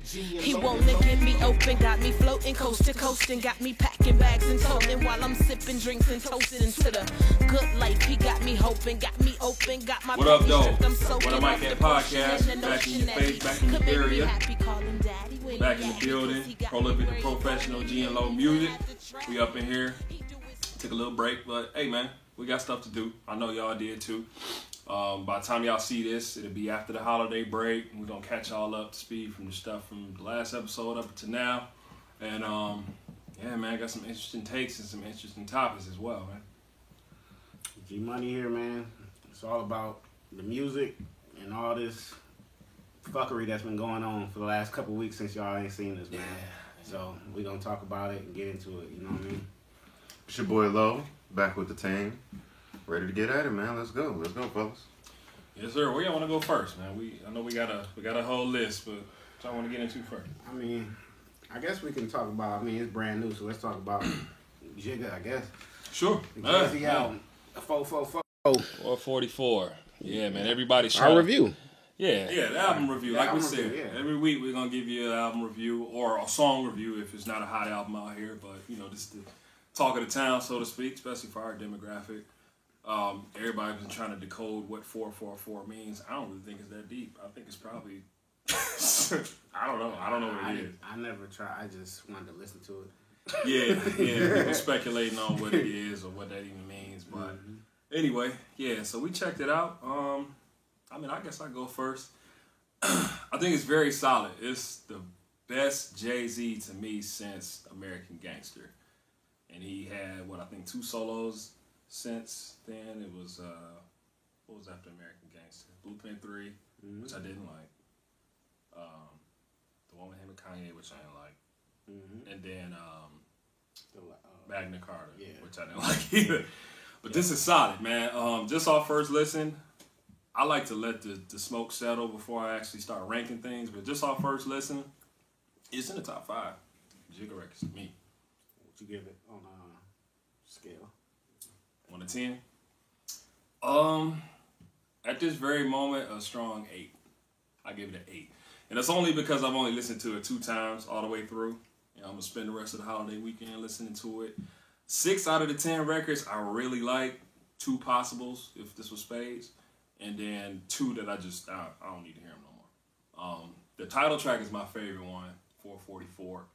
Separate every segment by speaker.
Speaker 1: He wanna get me open, got me floating coast to coast, and got me packing bags and toting while I'm sipping drinks and toasting to the good life. He got me hoping, got me open, got my.
Speaker 2: What up, though? What up, Mike Cat Podcast? Back in your face, back in your area, back in the building. Prolific and professional G and Low music. We up in here. Took a little break, but hey, man, we got stuff to do. I know y'all did too. By the time y'all see this, it'll be after the holiday break. We're going to catch y'all up to speed from the stuff from the last episode up to now. And, yeah, man, I got some interesting takes and some interesting topics as well, man.
Speaker 3: G-Money here, man. It's all about the music and all this fuckery that's been going on for the last couple weeks since y'all ain't seen us, man. So we're going to talk about it and get into it, you know what I mean?
Speaker 4: It's your boy Low, back with the team. Ready to get at it, man. Let's go, fellas.
Speaker 2: Yes, sir. Where y'all want to go first, man? I know we got a whole list, but what y'all want to get into first?
Speaker 3: I mean, I guess we can talk about. I mean, it's brand new, so let's talk about Jigga. I guess.
Speaker 2: Sure.
Speaker 3: The Jay-Z album, 444.
Speaker 2: 444. Yeah, man. Everybody's
Speaker 3: Our review.
Speaker 2: Yeah, the album review. Like we said,
Speaker 3: review, yeah.
Speaker 2: Every week we're gonna give you an album review or a song review if it's not a hot album out here. But you know, this is the talk of the town, so to speak, especially for our demographic. Everybody's been trying to decode what 444 means. I don't really think it's that deep. I think it's probably I don't know what it is.
Speaker 3: I never tried. I just wanted to listen to it.
Speaker 2: Yeah. People speculating on what it is or what that even means. But anyway, yeah. So we checked it out. I mean, I guess I go first. I think it's very solid. It's the best Jay-Z to me since American Gangster, and he had I think 2 solos. Since then, it was, what was after American Gangster? Blueprint 3, which I didn't like. The one with him and Kanye, which I didn't like. And then Magna Carta, which I didn't like either. But this is solid, man. Just off first listen, I like to let the smoke settle before I actually start ranking things. But just off first listen, it's in the top 5 Jigga records to me.
Speaker 3: What you give it on a scale?
Speaker 2: 1 to 10? At this very moment, a strong 8. I give it an 8. And it's only because I've only listened to it 2 times all the way through. You know, I'm going to spend the rest of the holiday weekend listening to it. 6 out of the 10 records I really like. 2 possibles, if this was Spades. And then 2 that I don't need to hear them no more. The title track is my favorite one, 444.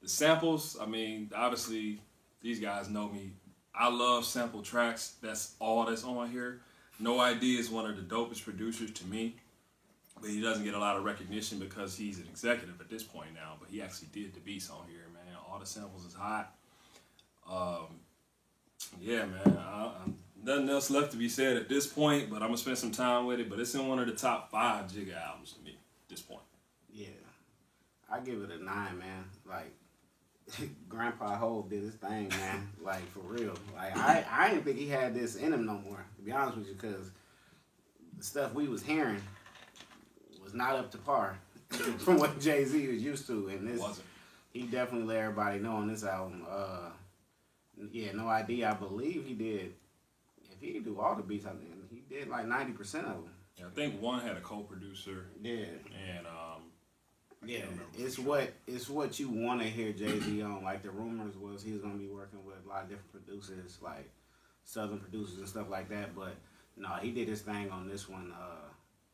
Speaker 2: The samples, I mean, obviously, these guys know me. I love sample tracks. That's all that's on here. No Idea is one of the dopest producers to me, but he doesn't get a lot of recognition because he's an executive at this point now, but he actually did the beats on here, man. All the samples is hot. Yeah, man. Nothing else left to be said at this point, but I'm going to spend some time with it, but it's in one of the top 5 Jigga albums to me at this point.
Speaker 3: Yeah. I give it a 9, man. Like, Grandpa Hov did his thing, man. Like, for real. Like, I didn't think he had this in him no more, to be honest with you, because the stuff we was hearing was not up to par from what Jay-Z was used to. And this,
Speaker 2: wasn't.
Speaker 3: He definitely let everybody know on this album. No Idea, I believe he did. If he did do all the beats, I mean, he did like 90% of them.
Speaker 2: Yeah, I think one had a co-producer.
Speaker 3: Yeah.
Speaker 2: And,
Speaker 3: yeah, it's what you want to hear Jay-Z on. Like, the rumors was he was going to be working with a lot of different producers, like Southern producers and stuff like that. But, no, he did his thing on this one.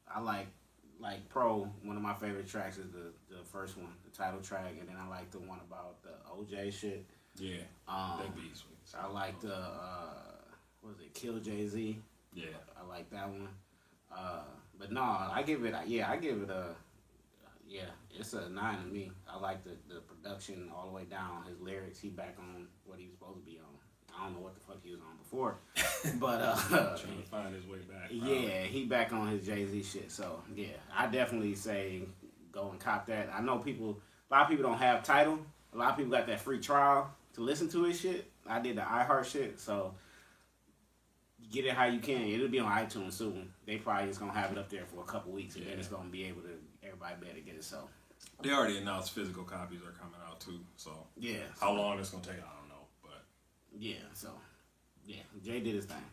Speaker 3: I like Pro, one of my favorite tracks is the first one, the title track. And then I like the one about the OJ shit.
Speaker 2: Yeah, that beats me.
Speaker 3: I like the, Kill Jay-Z.
Speaker 2: Yeah.
Speaker 3: I like that one. But, no, I give it a... Yeah, it's a 9 to me. I like the production all the way down. His lyrics, he back on what he was supposed to be on. I don't know what the fuck he was on before. But
Speaker 2: trying to find his way back.
Speaker 3: Yeah, he back on his Jay-Z shit. So yeah, I definitely say go and cop that. I know a lot of people don't have Tidal. A lot of people got that free trial to listen to his shit. I did the iHeart shit, so get it how you can. It'll be on iTunes soon. They probably just gonna have it up there for a couple weeks, and then it's gonna be able to. Everybody better get it. So
Speaker 2: they already announced physical copies are coming out too. So
Speaker 3: yeah,
Speaker 2: how long it's gonna take, I don't know. But
Speaker 3: yeah, so yeah, Jay did his thing.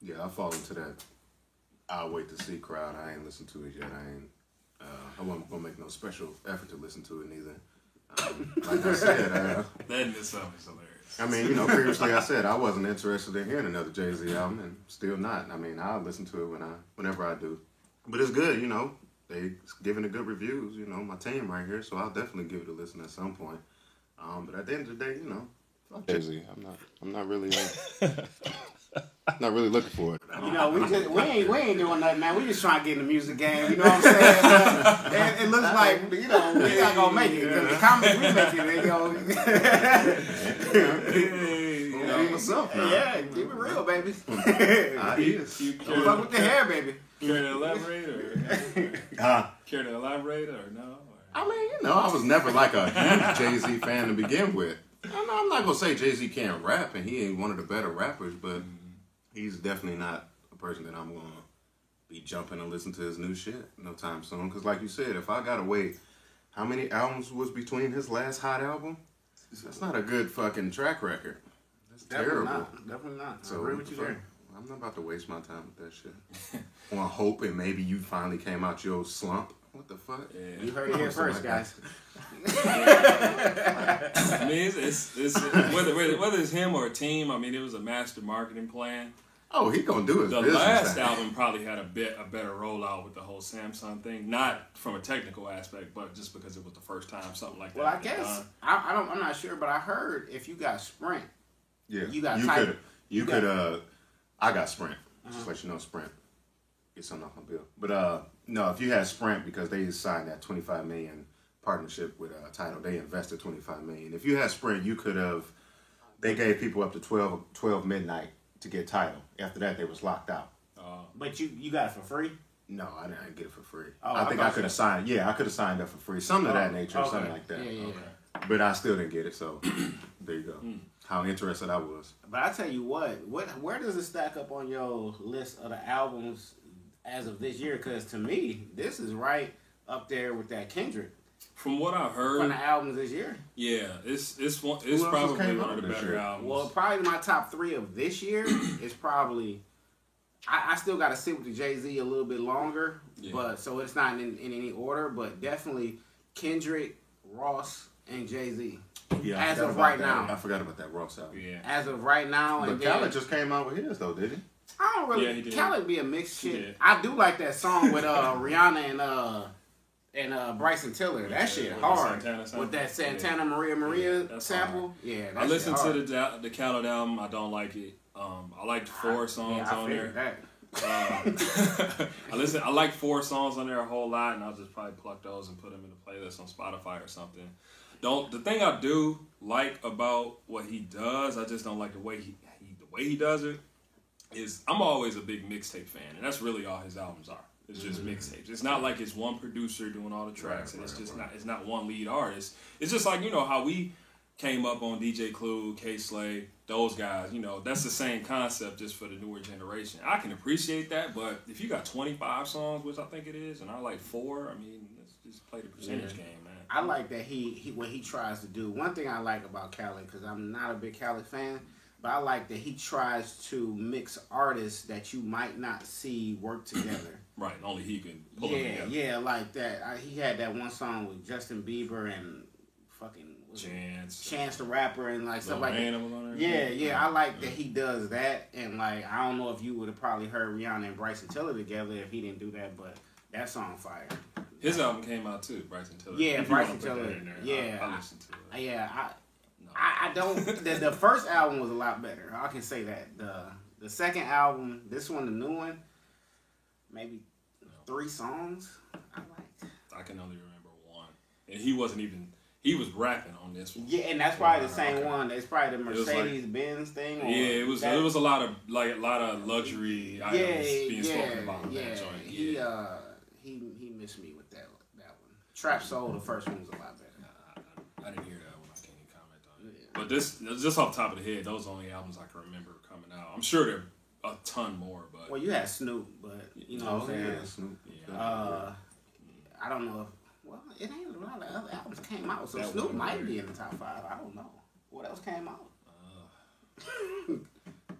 Speaker 4: Yeah, I fall into that I'll wait to see crowd. I ain't listened to it yet. I wasn't gonna make no special effort to listen to it neither. Like I said,
Speaker 2: that in itself is hilarious.
Speaker 4: I mean, you know, previously I said I wasn't interested in hearing another Jay-Z album, and still not. I mean, I'll listen to it whenever I do. But it's good, you know. They giving it good reviews, you know. My team right here, so I'll definitely give it a listen at some point. But at the end of the day, you know, fuck Jay-Z. I'm not really. Not really looking for it.
Speaker 3: You know, we ain't doing nothing, man. We just trying to get in the music game. You know what I'm saying? It looks like, you know, we not gonna make it. The comments we making, you know.
Speaker 4: You know myself now.
Speaker 3: Yeah, keep it real, baby.
Speaker 4: I is.
Speaker 3: Don't fuck with the hair, baby.
Speaker 2: Care to elaborate or? Care to elaborate or no? Or?
Speaker 4: I mean, you know, I was never like a huge Jay-Z fan to begin with. I'm not gonna say Jay-Z can't rap, and he ain't one of the better rappers, but he's definitely not a person that I'm gonna be jumping and listen to his new shit no time soon. Because like you said, if I gotta wait, how many albums was between his last hot album? That's not a good fucking track record. That's terrible.
Speaker 3: Definitely not.
Speaker 4: So
Speaker 3: I agree with you there.
Speaker 4: I'm not about to waste my time with that shit. On hope and maybe you finally came out your slump. What the fuck?
Speaker 3: Yeah. You heard it here first, guys.
Speaker 2: I mean, it's whether it's him or a team. I mean, it was a master marketing plan.
Speaker 4: Oh, he gonna do his
Speaker 2: The
Speaker 4: business.
Speaker 2: last album probably had a better rollout with the whole Samsung thing, not from a technical aspect, but just because it was the first time something like that.
Speaker 3: Well, I guess I'm not sure, but I heard if you got Sprint,
Speaker 4: yeah,
Speaker 3: you got
Speaker 4: you could. I got Sprint. Just let you know, Sprint. Get something off my bill. But no, if you had Sprint, because they signed that $25 million partnership with Tidal, they invested $25 million. If you had Sprint, you could have. They gave people up to 12 midnight to get Tidal. After that, they was locked out.
Speaker 3: But you got it for free?
Speaker 4: No, I didn't get it for free.
Speaker 3: Oh,
Speaker 4: I think I could have signed. Yeah, I could have signed up for free, something of that nature,
Speaker 3: okay.
Speaker 4: something like that.
Speaker 3: Yeah.
Speaker 4: But I still didn't get it. So there you go. How interested I was.
Speaker 3: But I tell you what, where does it stack up on your list of the albums as of this year? Because to me, this is right up there with that Kendrick.
Speaker 2: From what I've heard,
Speaker 3: From the albums this year.
Speaker 2: yeah, it's probably
Speaker 4: came
Speaker 2: one
Speaker 4: out
Speaker 2: of the
Speaker 4: this
Speaker 2: better
Speaker 4: year?
Speaker 2: albums.
Speaker 3: Well, probably my top 3 of this year is probably. I still got to sit with the Jay-Z a little bit longer, but so it's not in any order. But definitely Kendrick, Ross, and Jay-Z.
Speaker 4: Yeah,
Speaker 3: as of right now.
Speaker 4: I forgot about that Ross album.
Speaker 2: Yeah,
Speaker 3: As of right now,
Speaker 4: But
Speaker 3: and
Speaker 4: Khaled
Speaker 3: then,
Speaker 4: just came out with his though, did he?
Speaker 3: I don't really.
Speaker 2: Yeah, he did.
Speaker 3: Khaled be a mixed
Speaker 2: He
Speaker 3: shit.
Speaker 2: did.
Speaker 3: I do like that song with Rihanna and Bryson Tiller. That shit
Speaker 2: with
Speaker 3: hard.
Speaker 2: the Santana sample.
Speaker 3: With that Santana Maria
Speaker 2: that's
Speaker 3: sample.
Speaker 2: hard.
Speaker 3: Yeah, that
Speaker 2: I listened
Speaker 3: shit
Speaker 2: to
Speaker 3: hard.
Speaker 2: the Khaled album. I don't like it. I liked 4 songs
Speaker 3: I
Speaker 2: on
Speaker 3: figured
Speaker 2: there.
Speaker 3: that.
Speaker 2: I like 4 songs on there a whole lot, and I'll just probably pluck those and put them in a playlist on Spotify or something. The thing I do like about what he does, I just don't like the way he does it. Is I'm always a big mixtape fan, and that's really all his albums are. It's just mixtapes. It's not like it's one producer doing all the tracks, and it's not one lead artist. It's just like, you know, how we came up on DJ Clue, K-Slay, those guys, you know, that's the same concept just for the newer generation. I can appreciate that, but if you got 25 songs, which I think it is, and I like 4, I mean, let's just play the percentage game, man.
Speaker 3: I like that he what he tries to do. One thing I like about Khaled, because I'm not a big Khaled fan, but I like that he tries to mix artists that you might not see work together.
Speaker 2: Right, only he can pull it together.
Speaker 3: Yeah, like that. He had that one song with Justin Bieber and fucking Chance the Rapper and like stuff like that. Yeah, I like that he does that, and like I don't know if you would have probably heard Rihanna and Bryson Tiller together if he didn't do that, but that song fire.
Speaker 2: His album came out too, Bryson Tiller.
Speaker 3: Yeah,
Speaker 2: If you
Speaker 3: Bryson
Speaker 2: wanna put
Speaker 3: Tiller.
Speaker 2: that in there,
Speaker 3: Yeah,
Speaker 2: I listened to it.
Speaker 3: Yeah, I don't. The first album was a lot better. I can say that. The second album, this one, the new one, maybe 3 songs I liked.
Speaker 2: I can only remember 1, and he was rapping on this one.
Speaker 3: Yeah, and that's probably the same one. It's probably the Mercedes Benz thing.
Speaker 2: Yeah, it was a lot of luxury items being spoken about in that joint.
Speaker 3: He missed me with that one. Trap Soul, the first one was a lot better.
Speaker 2: I didn't hear that one. I can't even comment on it. But this, just off the top of the head, those are the only albums I can remember coming out. I'm sure there are a ton more, but
Speaker 3: Well, you had Snoop, but you know what I'm saying.
Speaker 4: Yeah, Snoop.
Speaker 3: I don't know. Well, it ain't a lot of other albums came out, so
Speaker 2: That
Speaker 3: Snoop
Speaker 2: one
Speaker 3: might
Speaker 2: right.
Speaker 3: be in the top 5. I don't know. What else came out?
Speaker 2: I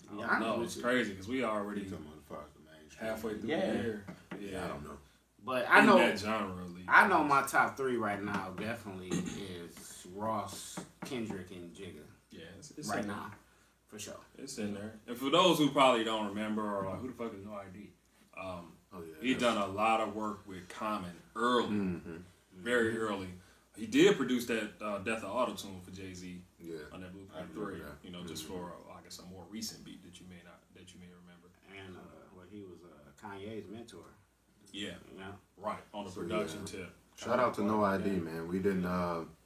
Speaker 2: don't know. It's crazy because we already
Speaker 4: You talking about as far as the mainstream.
Speaker 2: halfway through
Speaker 3: Yeah.
Speaker 2: the year.
Speaker 4: Yeah, I don't know.
Speaker 3: But I know
Speaker 2: that genre.
Speaker 3: I know my top 3 right now definitely is Ross, Kendrick, and Jigga.
Speaker 2: Yeah, it's
Speaker 3: right
Speaker 2: in
Speaker 3: now,
Speaker 2: there.
Speaker 3: for sure.
Speaker 2: It's in there. And for those who probably don't remember or like, who the fuck is No ID? He done a lot of work with Common early, very early. He did produce that Death of Auto-Tune for Jay-Z on that Blueprint 3. You know, just for I guess a more recent beat that you may remember.
Speaker 3: And he was Kanye's mentor.
Speaker 2: Yeah,
Speaker 3: Yeah.
Speaker 2: right on the production tip.
Speaker 4: Shout out to No ID, man. We didn't.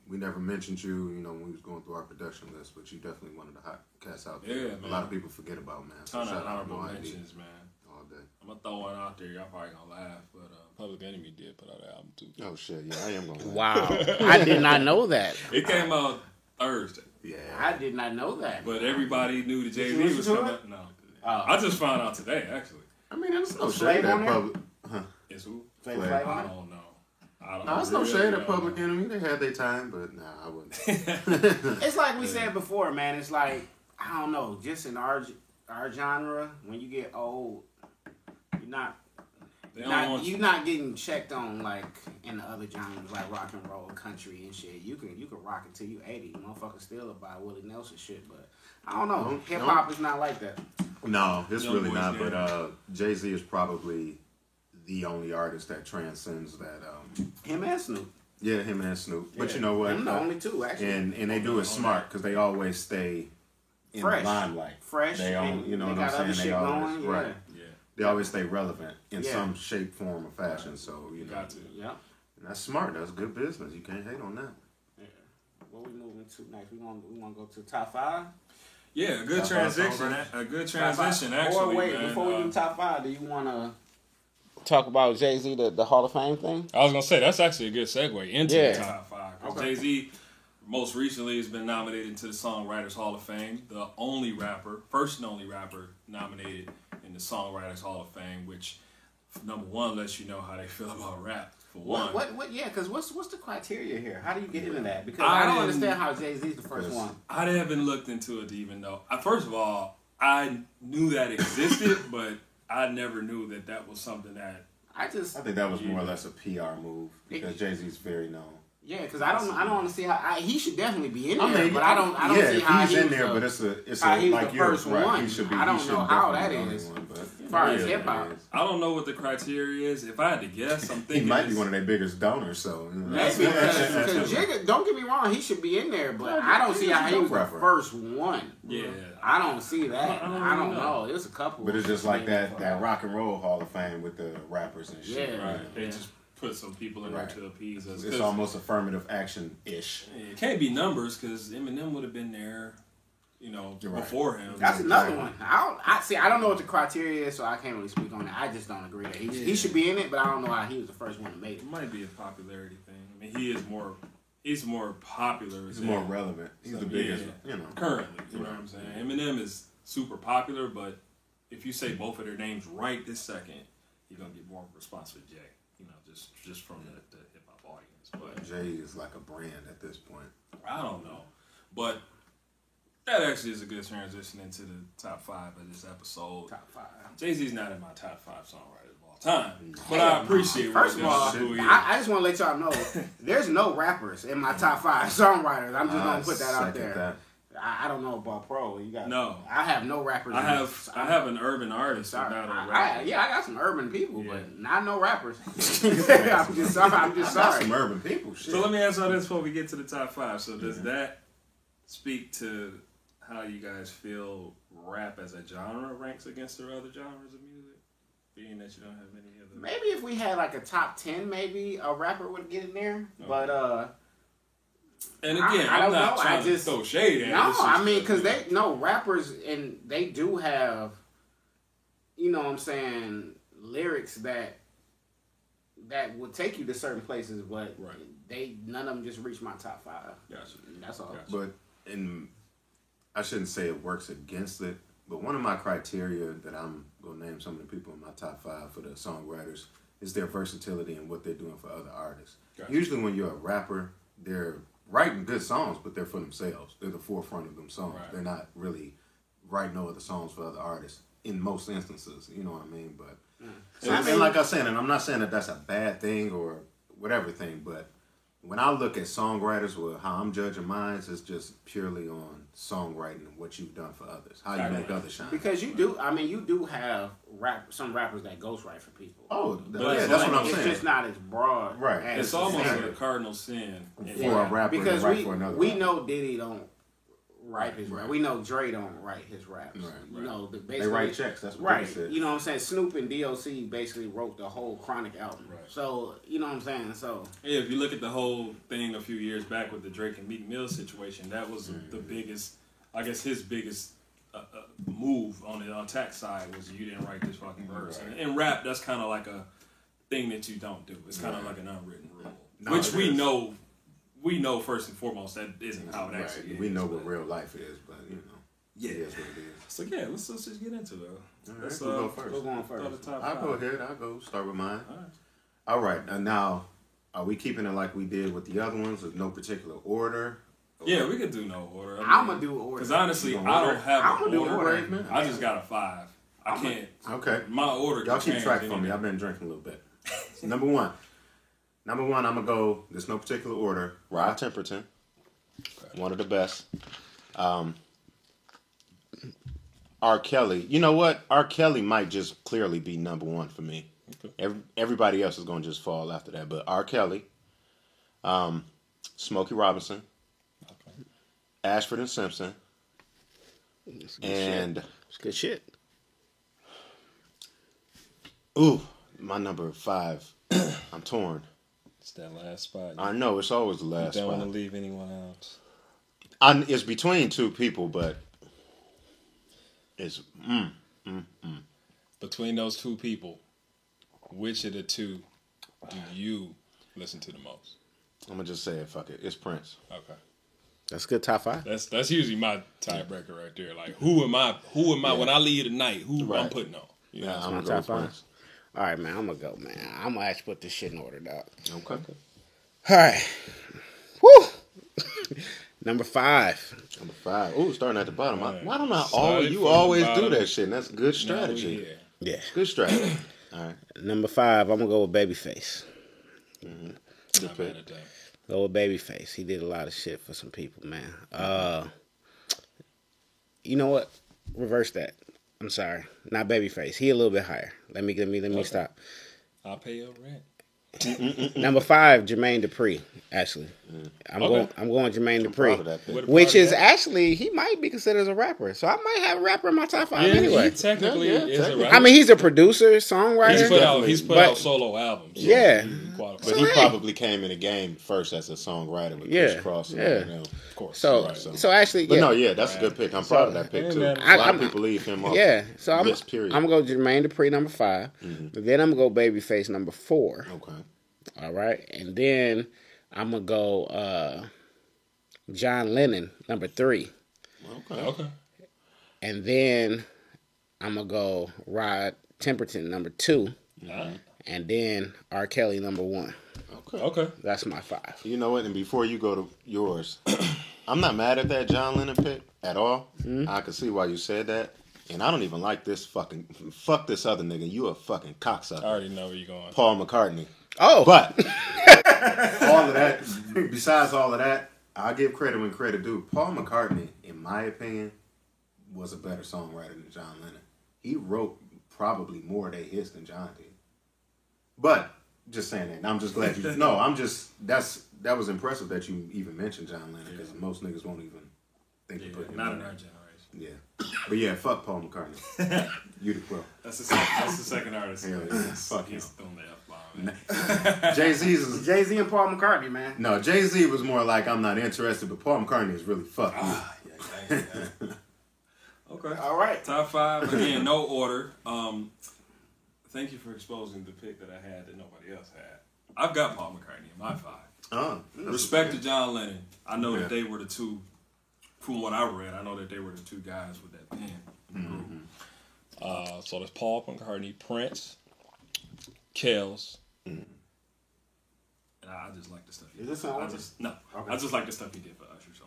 Speaker 4: We never mentioned you, when we was going through our production list, but you definitely one of the hot cats out there.
Speaker 2: Yeah,
Speaker 4: a
Speaker 2: man.
Speaker 4: lot of people forget about, man. So
Speaker 2: Ton
Speaker 4: shout
Speaker 2: of
Speaker 4: out to
Speaker 2: honorable
Speaker 4: No ID
Speaker 2: mentions, man.
Speaker 4: all day.
Speaker 2: I'm gonna throw one out there. Y'all probably gonna laugh, but Public Enemy did put out an album too.
Speaker 4: Oh shit, yeah, I am gonna.
Speaker 3: Wow. I did not know that.
Speaker 2: It came out Thursday,
Speaker 4: Yeah,
Speaker 3: I did not know that.
Speaker 2: but everybody knew that
Speaker 3: Did you
Speaker 2: Jay-Z was
Speaker 3: listen to
Speaker 2: coming.
Speaker 3: it?
Speaker 2: No,
Speaker 3: Oh.
Speaker 2: I just found out today. Actually,
Speaker 4: I mean, there's no
Speaker 3: Slave
Speaker 4: shade
Speaker 3: on
Speaker 4: at
Speaker 3: there?
Speaker 4: public.
Speaker 2: it's who?
Speaker 3: Flavor
Speaker 4: Flavor.
Speaker 3: Flav
Speaker 2: I
Speaker 3: on it?
Speaker 2: don't know. I don't
Speaker 4: No, there's no
Speaker 2: really
Speaker 4: shade
Speaker 2: don't
Speaker 4: at Public
Speaker 2: know.
Speaker 4: Enemy. They had their time, but nah, I wouldn't.
Speaker 3: It's like we said before, man. It's like, I don't know, just in our genre, when you get old,
Speaker 2: They don't want
Speaker 3: you're not getting checked on like in the other genres like rock and roll, country and shit. You can rock it till you 80. Motherfuckers still buy Willie Nelson shit, but I don't know.
Speaker 4: No,
Speaker 3: Hip hop is not like that.
Speaker 4: No, it's
Speaker 2: Young
Speaker 4: really
Speaker 2: Boys
Speaker 4: not.
Speaker 2: Gang.
Speaker 4: But Jay-Z is probably the only artist that transcends that.
Speaker 3: Him and Snoop.
Speaker 4: Yeah, him and Snoop. But
Speaker 3: Yeah.
Speaker 4: you know what?
Speaker 3: Them the only two actually.
Speaker 4: And they do it smart because they always stay in
Speaker 3: Fresh.
Speaker 4: the limelight.
Speaker 3: Fresh.
Speaker 4: They own,
Speaker 3: and
Speaker 4: you know
Speaker 3: they
Speaker 4: what
Speaker 3: got
Speaker 4: I'm
Speaker 3: other
Speaker 4: saying?
Speaker 3: shit
Speaker 4: They always
Speaker 3: going.
Speaker 4: right.
Speaker 2: Yeah,
Speaker 4: They always stay relevant in
Speaker 3: Yeah.
Speaker 4: some shape, form, or fashion. So you know,
Speaker 2: got to.
Speaker 3: Yeah.
Speaker 4: and that's smart. That's good business. You can't hate on that.
Speaker 3: Yeah. What we moving to next? We want to go to top 5.
Speaker 2: Yeah, a good
Speaker 4: Top five
Speaker 2: transition.
Speaker 4: songwriters?
Speaker 2: A good
Speaker 3: Top
Speaker 2: transition,
Speaker 3: five.
Speaker 2: actually.
Speaker 3: Or wait,
Speaker 2: man.
Speaker 3: before we do top 5, do you want to talk about Jay-Z, the Hall of Fame thing?
Speaker 2: I was gonna say that's actually a good segue into
Speaker 3: Yeah.
Speaker 2: the top 5.
Speaker 3: Okay.
Speaker 2: Jay-Z most recently has been nominated into the Songwriters Hall of Fame, the only rapper, first and only rapper nominated in the Songwriters Hall of Fame, which number one lets you know how they feel about rap. For one,
Speaker 3: What? Yeah, because what's the criteria here? How do you get into that? Because
Speaker 2: I
Speaker 3: I don't
Speaker 2: didn't-
Speaker 3: understand how Jay-Z's the first one.
Speaker 2: I haven't looked into it to even know. First of all, I knew that existed, but I never knew that was something that.
Speaker 3: I just
Speaker 4: I think that was more or less a PR move because Jay-Z's very known.
Speaker 3: yeah, because I don't want to see how he should definitely be in there,
Speaker 4: I mean,
Speaker 3: but I don't
Speaker 4: yeah,
Speaker 3: see how
Speaker 4: he's in
Speaker 3: was
Speaker 4: there,
Speaker 3: the-
Speaker 4: but it's
Speaker 3: how
Speaker 4: a
Speaker 3: he's
Speaker 4: like
Speaker 3: the
Speaker 4: you're
Speaker 3: first
Speaker 4: right.
Speaker 3: one.
Speaker 4: He should be.
Speaker 3: I don't
Speaker 4: he should
Speaker 3: know how
Speaker 4: definitely
Speaker 3: that
Speaker 4: be the only
Speaker 3: is.
Speaker 4: one, but
Speaker 3: As far as
Speaker 4: yeah,
Speaker 3: hip-hop.
Speaker 4: it is.
Speaker 2: I don't know what the criteria is. If I had to guess, I'm
Speaker 4: He
Speaker 2: thinking
Speaker 4: might be
Speaker 2: it's-
Speaker 4: one of their biggest donors. So you know.
Speaker 3: Maybe because Jigga, don't get me wrong, he should be in there, but I don't see how he was the first one.
Speaker 2: Yeah.
Speaker 3: I don't see that.
Speaker 2: I don't
Speaker 3: know.
Speaker 2: know.
Speaker 3: There's a couple.
Speaker 4: But it's just like that rock and roll Hall of Fame with the rappers and shit.
Speaker 3: Yeah.
Speaker 2: Right. They just put some people in there
Speaker 4: Right.
Speaker 2: to appease us.
Speaker 4: It's
Speaker 2: 'Cause
Speaker 4: almost affirmative action ish.
Speaker 2: it can't be numbers because Eminem would have been there,
Speaker 4: You're right.
Speaker 2: before him.
Speaker 3: That's another one. I don't know what the criteria is, so I can't really speak on that. I just don't agree that he should be in it, but I don't know how he was the first one to make it.
Speaker 2: It might be a popularity thing. I mean, he's more popular.
Speaker 4: He's
Speaker 2: than-
Speaker 4: more relevant. He's the biggest.
Speaker 2: Yeah.
Speaker 4: You know.
Speaker 2: Currently, you know what I'm saying? Eminem is super popular, but if you say both of their names right this second, you're gonna get more response with Jay. Just from the hip hop audience. But
Speaker 4: Jay is like a brand at this point.
Speaker 2: I don't know. But that actually is a good transition into the top 5 of this episode.
Speaker 3: Top 5.
Speaker 2: Jay-Z's not in my top 5 songwriters of all time, but I appreciate what
Speaker 3: First of all,
Speaker 2: who he is.
Speaker 3: I just want to let y'all know there's no rappers in my top 5 songwriters. I'm just gonna put that out
Speaker 4: Second
Speaker 3: there.
Speaker 4: that.
Speaker 3: I don't know about Pro. You got
Speaker 2: No.
Speaker 3: I have no rappers.
Speaker 2: I have an urban artist, but
Speaker 3: Sorry.
Speaker 2: not a
Speaker 3: I
Speaker 2: rapper.
Speaker 3: got some urban people,
Speaker 2: Yeah.
Speaker 3: but not no rappers. I'm just sorry. I'm just
Speaker 4: That's
Speaker 3: sorry.
Speaker 4: some urban people shit.
Speaker 2: So let me ask you this before we get to the top 5. So does that speak to how you guys feel rap as a genre ranks against the other genres of music? Being that you don't have any other.
Speaker 3: Maybe if we had like a top 10, maybe a rapper would get in there.
Speaker 2: Okay.
Speaker 3: But
Speaker 2: And again,
Speaker 3: I
Speaker 2: I'm
Speaker 3: don't
Speaker 2: not
Speaker 3: know.
Speaker 2: trying
Speaker 3: I just
Speaker 2: to throw shade at it.
Speaker 3: no.
Speaker 2: It's just
Speaker 3: I mean,
Speaker 2: that,
Speaker 3: because rappers and they do have, you know, what I'm saying, lyrics that would take you to certain places, but
Speaker 2: Right.
Speaker 3: none of them just reach my top 5.
Speaker 2: Gotcha.
Speaker 3: That's all.
Speaker 2: Gotcha.
Speaker 4: But I shouldn't say it works against it, but one of my criteria that I'm going to name some of the people in my top 5 for the songwriters is their versatility and what they're doing for other artists.
Speaker 2: Gotcha.
Speaker 4: Usually when you're a rapper, they're writing good songs, but they're for themselves. They're the forefront of them songs.
Speaker 2: Right.
Speaker 4: They're not really writing no other songs for other artists in most instances, you know what I mean? But I mean, like I said, and I'm not saying that that's a bad thing or whatever thing, but when I look at songwriters, well, how I'm judging mine is just purely on songwriting and what you've done for others, how you make others shine.
Speaker 3: Because you do have some rappers that ghostwrite for people.
Speaker 4: Oh,
Speaker 3: But
Speaker 4: yeah, that's what I'm
Speaker 3: it's
Speaker 4: saying.
Speaker 3: just not as broad.
Speaker 4: Right.
Speaker 3: As
Speaker 2: It's almost
Speaker 3: singer.
Speaker 2: like a cardinal sin.
Speaker 4: For a rapper
Speaker 3: because
Speaker 4: to write for another
Speaker 3: we
Speaker 4: rapper.
Speaker 3: know Diddy don't write his rap. We know Dre don't write his raps.
Speaker 4: Right.
Speaker 3: You know,
Speaker 4: They write checks. That's what
Speaker 3: right.
Speaker 4: Diddy said.
Speaker 3: You know what I'm saying? Snoop and DOC basically wrote the whole Chronic album.
Speaker 2: Right.
Speaker 3: So you know what I'm saying? So
Speaker 2: Yeah, if you look at the whole thing a few years back with the Drake and Meek Mill situation, that was the biggest, I guess his biggest move on the attack side was you didn't write this fucking verse.
Speaker 4: Right.
Speaker 2: And in rap, that's kind of like a thing that you don't do. It's kind of like an unwritten rule,
Speaker 4: No,
Speaker 2: which
Speaker 4: it
Speaker 2: we
Speaker 4: is.
Speaker 2: know. We know first and foremost that isn't how it
Speaker 4: Right.
Speaker 2: actually is.
Speaker 4: We know what real life is, but you know,
Speaker 2: Yeah.
Speaker 4: it is what it is.
Speaker 2: So yeah, let's just get into it.
Speaker 4: All right,
Speaker 2: Let's
Speaker 4: who go first?
Speaker 3: who's going
Speaker 2: start the
Speaker 3: first?
Speaker 2: top
Speaker 4: I'll
Speaker 2: five.
Speaker 4: go ahead. I'll go start with mine.
Speaker 2: All right.
Speaker 4: All right. And now, are we keeping it like we did with the other ones with no particular order?
Speaker 2: Yeah, we could do no order.
Speaker 3: I'm gonna do an order.
Speaker 2: Because honestly,
Speaker 4: You
Speaker 2: I
Speaker 4: gonna
Speaker 2: don't
Speaker 4: order?
Speaker 2: have
Speaker 3: I'm
Speaker 2: an
Speaker 3: gonna do
Speaker 2: order.
Speaker 3: order.
Speaker 4: Man.
Speaker 2: I just got a 5. I can't.
Speaker 4: Okay.
Speaker 2: My order.
Speaker 4: Y'all
Speaker 2: can
Speaker 4: keep
Speaker 2: change
Speaker 4: track for me.
Speaker 2: anything.
Speaker 4: I've been drinking a little bit. Number one, I'm gonna go. There's no particular order. Rod Temperton, one of the best. R. Kelly. You know what? R. Kelly might just clearly be number one for me.
Speaker 2: Okay.
Speaker 4: Everybody else is gonna just fall after that. But R. Kelly, Smokey Robinson, Ashford and Simpson, and
Speaker 3: It's good shit.
Speaker 4: ooh, my number 5. I'm torn.
Speaker 5: It's that last spot.
Speaker 4: I know it's always the
Speaker 5: You
Speaker 4: last
Speaker 5: don't want to
Speaker 4: spot.
Speaker 5: leave anyone out.
Speaker 4: It's between two people, but it's
Speaker 5: Between those two people, which of the two do you listen to the most?
Speaker 4: I'm gonna just say it. Fuck it. It's Prince.
Speaker 5: Okay.
Speaker 3: That's a good top 5.
Speaker 5: That's usually my tiebreaker right there. Like who am I when I leave tonight, who I'm
Speaker 4: Right.
Speaker 5: putting on? You know?
Speaker 4: Yeah, I'm
Speaker 3: my
Speaker 4: gonna go
Speaker 3: top
Speaker 4: with
Speaker 3: 5.
Speaker 4: Prince.
Speaker 3: All right, man. I'm gonna go, man. I'm gonna actually put this shit in order, dog.
Speaker 4: Okay.
Speaker 3: All right. Woo. Number 5.
Speaker 4: Number 5. Ooh, starting at the bottom.
Speaker 5: Right.
Speaker 4: Why don't I
Speaker 5: Started
Speaker 4: you
Speaker 5: from the
Speaker 4: always do
Speaker 5: bottom.
Speaker 4: that shit? And that's good
Speaker 5: Now we
Speaker 4: strategy.
Speaker 5: here.
Speaker 3: Yeah.
Speaker 4: Good strategy. All right.
Speaker 3: Number 5. I'm gonna go with Babyface.
Speaker 4: Good
Speaker 5: Not
Speaker 4: pick.
Speaker 5: mad at that.
Speaker 3: Go with Babyface. He did a lot of shit for some people, man. You know what? Reverse that. I'm sorry. Not Babyface. He a little bit higher. Let me stop.
Speaker 5: I'll pay your rent.
Speaker 3: Number 5, Jermaine Dupri. Actually, I'm
Speaker 5: Okay.
Speaker 3: going Jermaine
Speaker 4: I'm proud of
Speaker 3: Dupri,
Speaker 4: that pick.
Speaker 5: What a
Speaker 3: which
Speaker 5: part of
Speaker 3: is
Speaker 5: that.
Speaker 3: actually he might be considered as a rapper. So I might have a rapper in my top 5
Speaker 5: Yeah,
Speaker 3: anyway.
Speaker 5: he technically
Speaker 4: Yeah,
Speaker 5: is
Speaker 4: technically.
Speaker 5: a rapper.
Speaker 3: I mean, he's a producer, songwriter.
Speaker 5: He's put
Speaker 3: But-
Speaker 5: out solo albums. so
Speaker 3: Yeah.
Speaker 5: he qualifies.
Speaker 4: But he probably came in the game first as a songwriter with
Speaker 3: Yeah,
Speaker 4: Chris Cross. And,
Speaker 3: yeah.
Speaker 4: you know.
Speaker 5: of course.
Speaker 3: So,
Speaker 5: right.
Speaker 3: so actually,
Speaker 4: But
Speaker 3: yeah,
Speaker 4: no, yeah, that's a good pick. I'm proud of that pick too.
Speaker 5: Hey,
Speaker 4: A
Speaker 5: man.
Speaker 4: lot
Speaker 3: I'm-
Speaker 4: of people leave him off.
Speaker 3: yeah. So I'm
Speaker 4: list, period.
Speaker 3: gonna go Jermaine Dupri number 5. Then I'm gonna go Babyface number 4.
Speaker 4: Okay.
Speaker 3: All right, and then I'm gonna go John Lennon number 3,
Speaker 5: Okay.
Speaker 3: and then I'm gonna go Rod Temperton number 2, and then R. Kelly number 1.
Speaker 4: Okay.
Speaker 5: Okay.
Speaker 3: That's my 5.
Speaker 4: You know what? And before you go to yours, I'm not mad at that John Lennon pick at all. I can see why you said that. And I don't even like this fuck this other nigga. You a fucking cocksucker.
Speaker 5: I already know where you're going.
Speaker 4: Paul McCartney.
Speaker 3: Oh,
Speaker 4: But all of that, besides all of that, I'll give credit when credit due. Paul McCartney, in my opinion, was a better songwriter than John Lennon. He wrote probably more of their hits than John did. But just saying that. I'm just glad you. No, I'm just that was impressive that you even mentioned John Lennon because most niggas won't even think to put him
Speaker 2: Not
Speaker 4: in
Speaker 2: in our
Speaker 4: there.
Speaker 2: generation.
Speaker 4: Yeah, but yeah, fuck Paul McCartney. You the pro.
Speaker 2: That's the second artist.
Speaker 4: Hell yeah. Fuck
Speaker 2: He's
Speaker 4: him.
Speaker 2: throwing the F-bomb. Man.
Speaker 4: Jay-Z's
Speaker 3: Jay-Z and Paul McCartney, man.
Speaker 4: no, Jay-Z was more like I'm not interested, but Paul McCartney is really fuck you.
Speaker 2: Yeah. Okay.
Speaker 3: All right.
Speaker 2: Top 5 again, no order. Thank you for exposing the pick that I had that nobody else had. I've got Paul McCartney in my 5. Respect to John Lennon. I know that they were the two. From what I read, I know that they were the two guys with that pen.
Speaker 5: So there's Paul McCartney, Prince, Kells.
Speaker 2: And I just like the stuff he
Speaker 3: Is
Speaker 2: did.
Speaker 3: this on?
Speaker 2: I just like the stuff he did for Usher so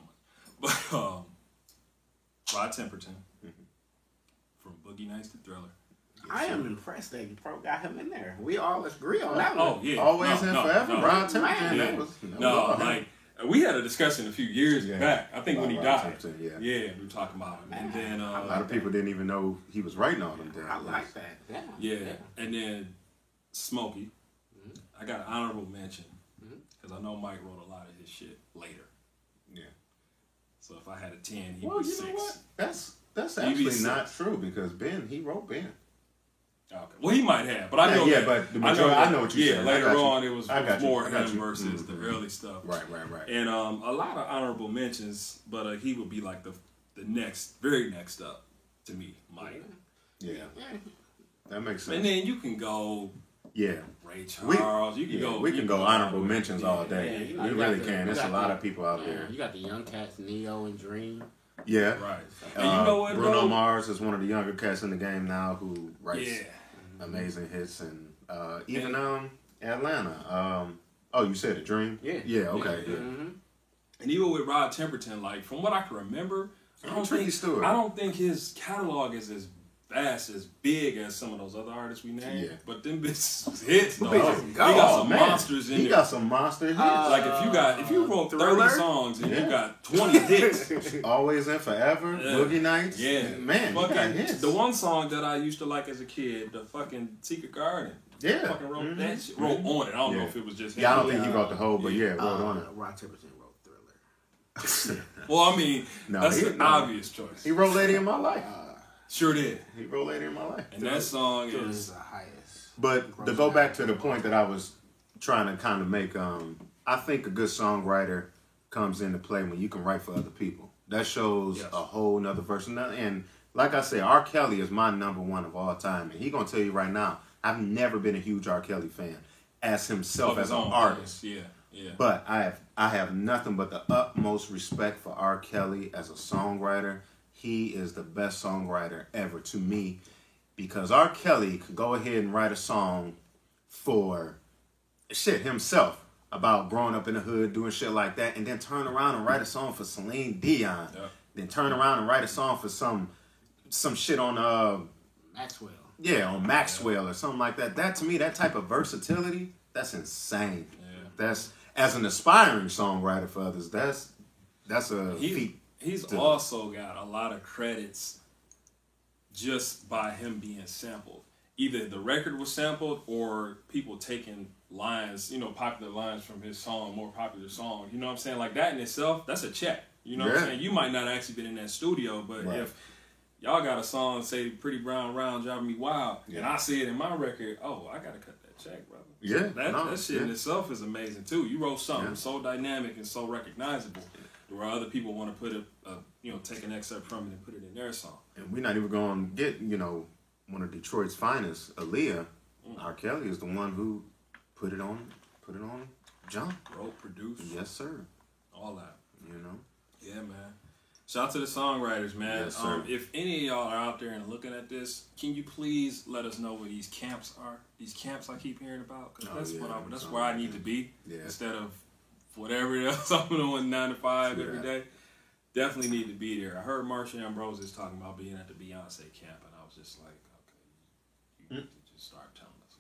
Speaker 2: much. But Rod Temperton, from Boogie Nights to Thriller,
Speaker 3: I am impressed that you got him in there. We all agree on that one.
Speaker 2: Oh yeah,
Speaker 4: Always and forever. Rod Temperton.
Speaker 2: Yeah.
Speaker 4: That was
Speaker 2: like we had a discussion a few years back. I think when he
Speaker 4: Rod
Speaker 2: died.
Speaker 4: Temperton,
Speaker 2: we were talking about him, and then
Speaker 4: a lot of people didn't even know he was writing all them.
Speaker 3: I like that.
Speaker 2: Yeah, and then Smokey. I got an honorable mention because I know Mike wrote a lot of his shit later.
Speaker 4: Yeah.
Speaker 2: So if I had a 10, he'd
Speaker 4: Well,
Speaker 2: be
Speaker 4: you
Speaker 2: 6.
Speaker 4: know what? That's
Speaker 2: He'd be
Speaker 4: actually not
Speaker 2: 6.
Speaker 4: true because he wrote Ben.
Speaker 2: Okay. Well, he might have, but I know.
Speaker 4: Yeah, but the majority, I know what you're saying.
Speaker 2: Later on, it was more
Speaker 4: him
Speaker 2: him versus the early stuff.
Speaker 4: Right.
Speaker 2: And a lot of honorable mentions, but he would be like the very next up to me, Mike.
Speaker 4: Yeah. That makes sense.
Speaker 2: And then you can go.
Speaker 4: Yeah.
Speaker 2: Ray Charles.
Speaker 4: We can go honorable mentions all day.
Speaker 3: Yeah,
Speaker 4: we really can. There's a lot of people out there.
Speaker 3: You got the young cats, Neo and Dream.
Speaker 4: Yeah.
Speaker 2: Right. And you know what,
Speaker 4: Bruno Mars is one of the younger cats in the game now who writes
Speaker 2: Yeah.
Speaker 4: amazing hits, and even Atlanta. You said a Dream?
Speaker 3: Yeah.
Speaker 4: Yeah. Okay. Yeah.
Speaker 3: Mm-hmm.
Speaker 2: And even with Rod Temperton, like from what I can remember, I don't think his catalog is as vast, as big as some of those other artists we named.
Speaker 4: Yeah.
Speaker 2: But them bitches hits though.
Speaker 3: Bitches
Speaker 2: He
Speaker 3: go.
Speaker 2: got some
Speaker 4: man.
Speaker 2: monsters in
Speaker 4: He
Speaker 2: there.
Speaker 4: got some monster hits.
Speaker 2: Like if you wrote 30 songs and you got 20 hits.
Speaker 4: Always and Forever,
Speaker 2: Yeah.
Speaker 4: Boogie Nights.
Speaker 2: Yeah.
Speaker 4: Man, you got hits.
Speaker 2: The one song that I used to like as a kid, the fucking Secret Garden.
Speaker 4: Yeah.
Speaker 2: Fucking wrote that shit. Wrote on it. I don't know if it was just him.
Speaker 4: Yeah, I don't think he wrote the whole, but wrote on it.
Speaker 3: Rod Temperton wrote Thriller.
Speaker 2: Well, I mean, that's an obvious choice.
Speaker 4: He wrote Lady in My Life.
Speaker 2: Sure did.
Speaker 4: He wrote Lady in My Life.
Speaker 2: And that song
Speaker 3: Thriller
Speaker 2: is...
Speaker 3: is the highest.
Speaker 4: But to go back to the point that I was trying to kind of make, I think a good songwriter comes into play when you can write for other people. That shows a whole nother version. And like I said, R. Kelly is my number one of all time. And he gonna tell you right now, I've never been a huge R. Kelly fan as himself, as an artist.
Speaker 2: Yeah.
Speaker 4: But I have nothing but the utmost respect for R. Kelly as a songwriter. He is the best songwriter ever to me, because R. Kelly could go ahead and write a song for himself about growing up in the hood, doing shit like that, and then turn around and write a song for Celine Dion.
Speaker 2: Yep.
Speaker 4: Then turn around and write a song for some shit on
Speaker 3: Maxwell.
Speaker 4: on Maxwell or something like that. That to me, that type of versatility, that's insane.
Speaker 2: Yeah.
Speaker 4: That's, as an aspiring songwriter for others, that's a feat.
Speaker 2: He's also got a lot of credits just by him being sampled. Either the record was sampled or people taking lines, popular lines from his song, more popular song. You know what I'm saying? Like that in itself, that's a check. You know what I'm saying? You might not actually been in that studio, but if y'all got a song, say Pretty Brown Round Driving Me Wild, and I see it in my record, I got to cut that check, brother.
Speaker 4: Yeah.
Speaker 2: That shit in itself is amazing too. You wrote something so dynamic and so recognizable where other people want to put take an excerpt from it and put it in their song.
Speaker 4: And we're not even going to get, one of Detroit's finest, Aaliyah. R. Kelly is the one who put it on Jump.
Speaker 2: Wrote, produced.
Speaker 4: Yes, sir.
Speaker 2: All that. Yeah, man. Shout out to the songwriters, man.
Speaker 4: Yes, sir.
Speaker 2: If any of y'all are out there and looking at this, can you please let us know where these camps are? These camps I keep hearing about, because that's where I need to be instead of whatever else I'm doing 9 to 5 every day. Definitely need to be there. I heard Marsha Ambrosius talking about being at the Beyonce camp, and I was just like, okay, you need to just start telling us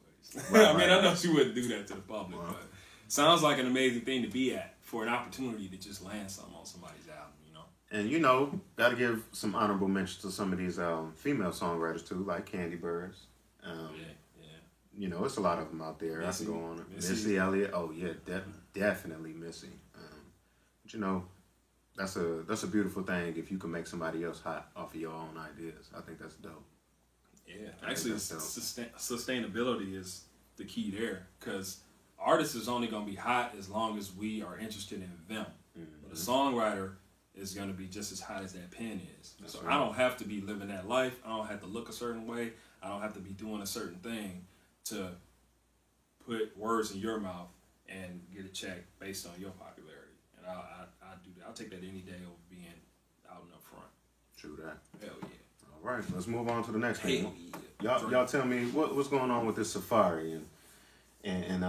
Speaker 2: where these. I know she wouldn't do that to the public, but sounds like an amazing thing to be at for an opportunity to just land something on somebody's album.
Speaker 4: And got to give some honorable mention to some of these female songwriters too, like Candy Burrs. It's a lot of them out there.
Speaker 2: Missy,
Speaker 4: I can go on. Missy Elliott. Oh yeah, definitely Missy. But that's a beautiful thing if you can make somebody else hot off of your own ideas. I think that's dope.
Speaker 2: Yeah, actually, sustainability is the key there, because artists is only gonna be hot as long as we are interested in them. But a songwriter is going to be just as hot as that pen is. So I don't have to be living that life. I don't have to look a certain way. I don't have to be doing a certain thing to put words in your mouth and get a check based on your popularity. And I do that. I'll take that any day over being out in up front.
Speaker 4: True that.
Speaker 2: Hell yeah.
Speaker 4: All right, let's move on to the next
Speaker 2: Hell
Speaker 4: thing.
Speaker 2: yeah.
Speaker 4: Y'all tell me what's going on with this Safari and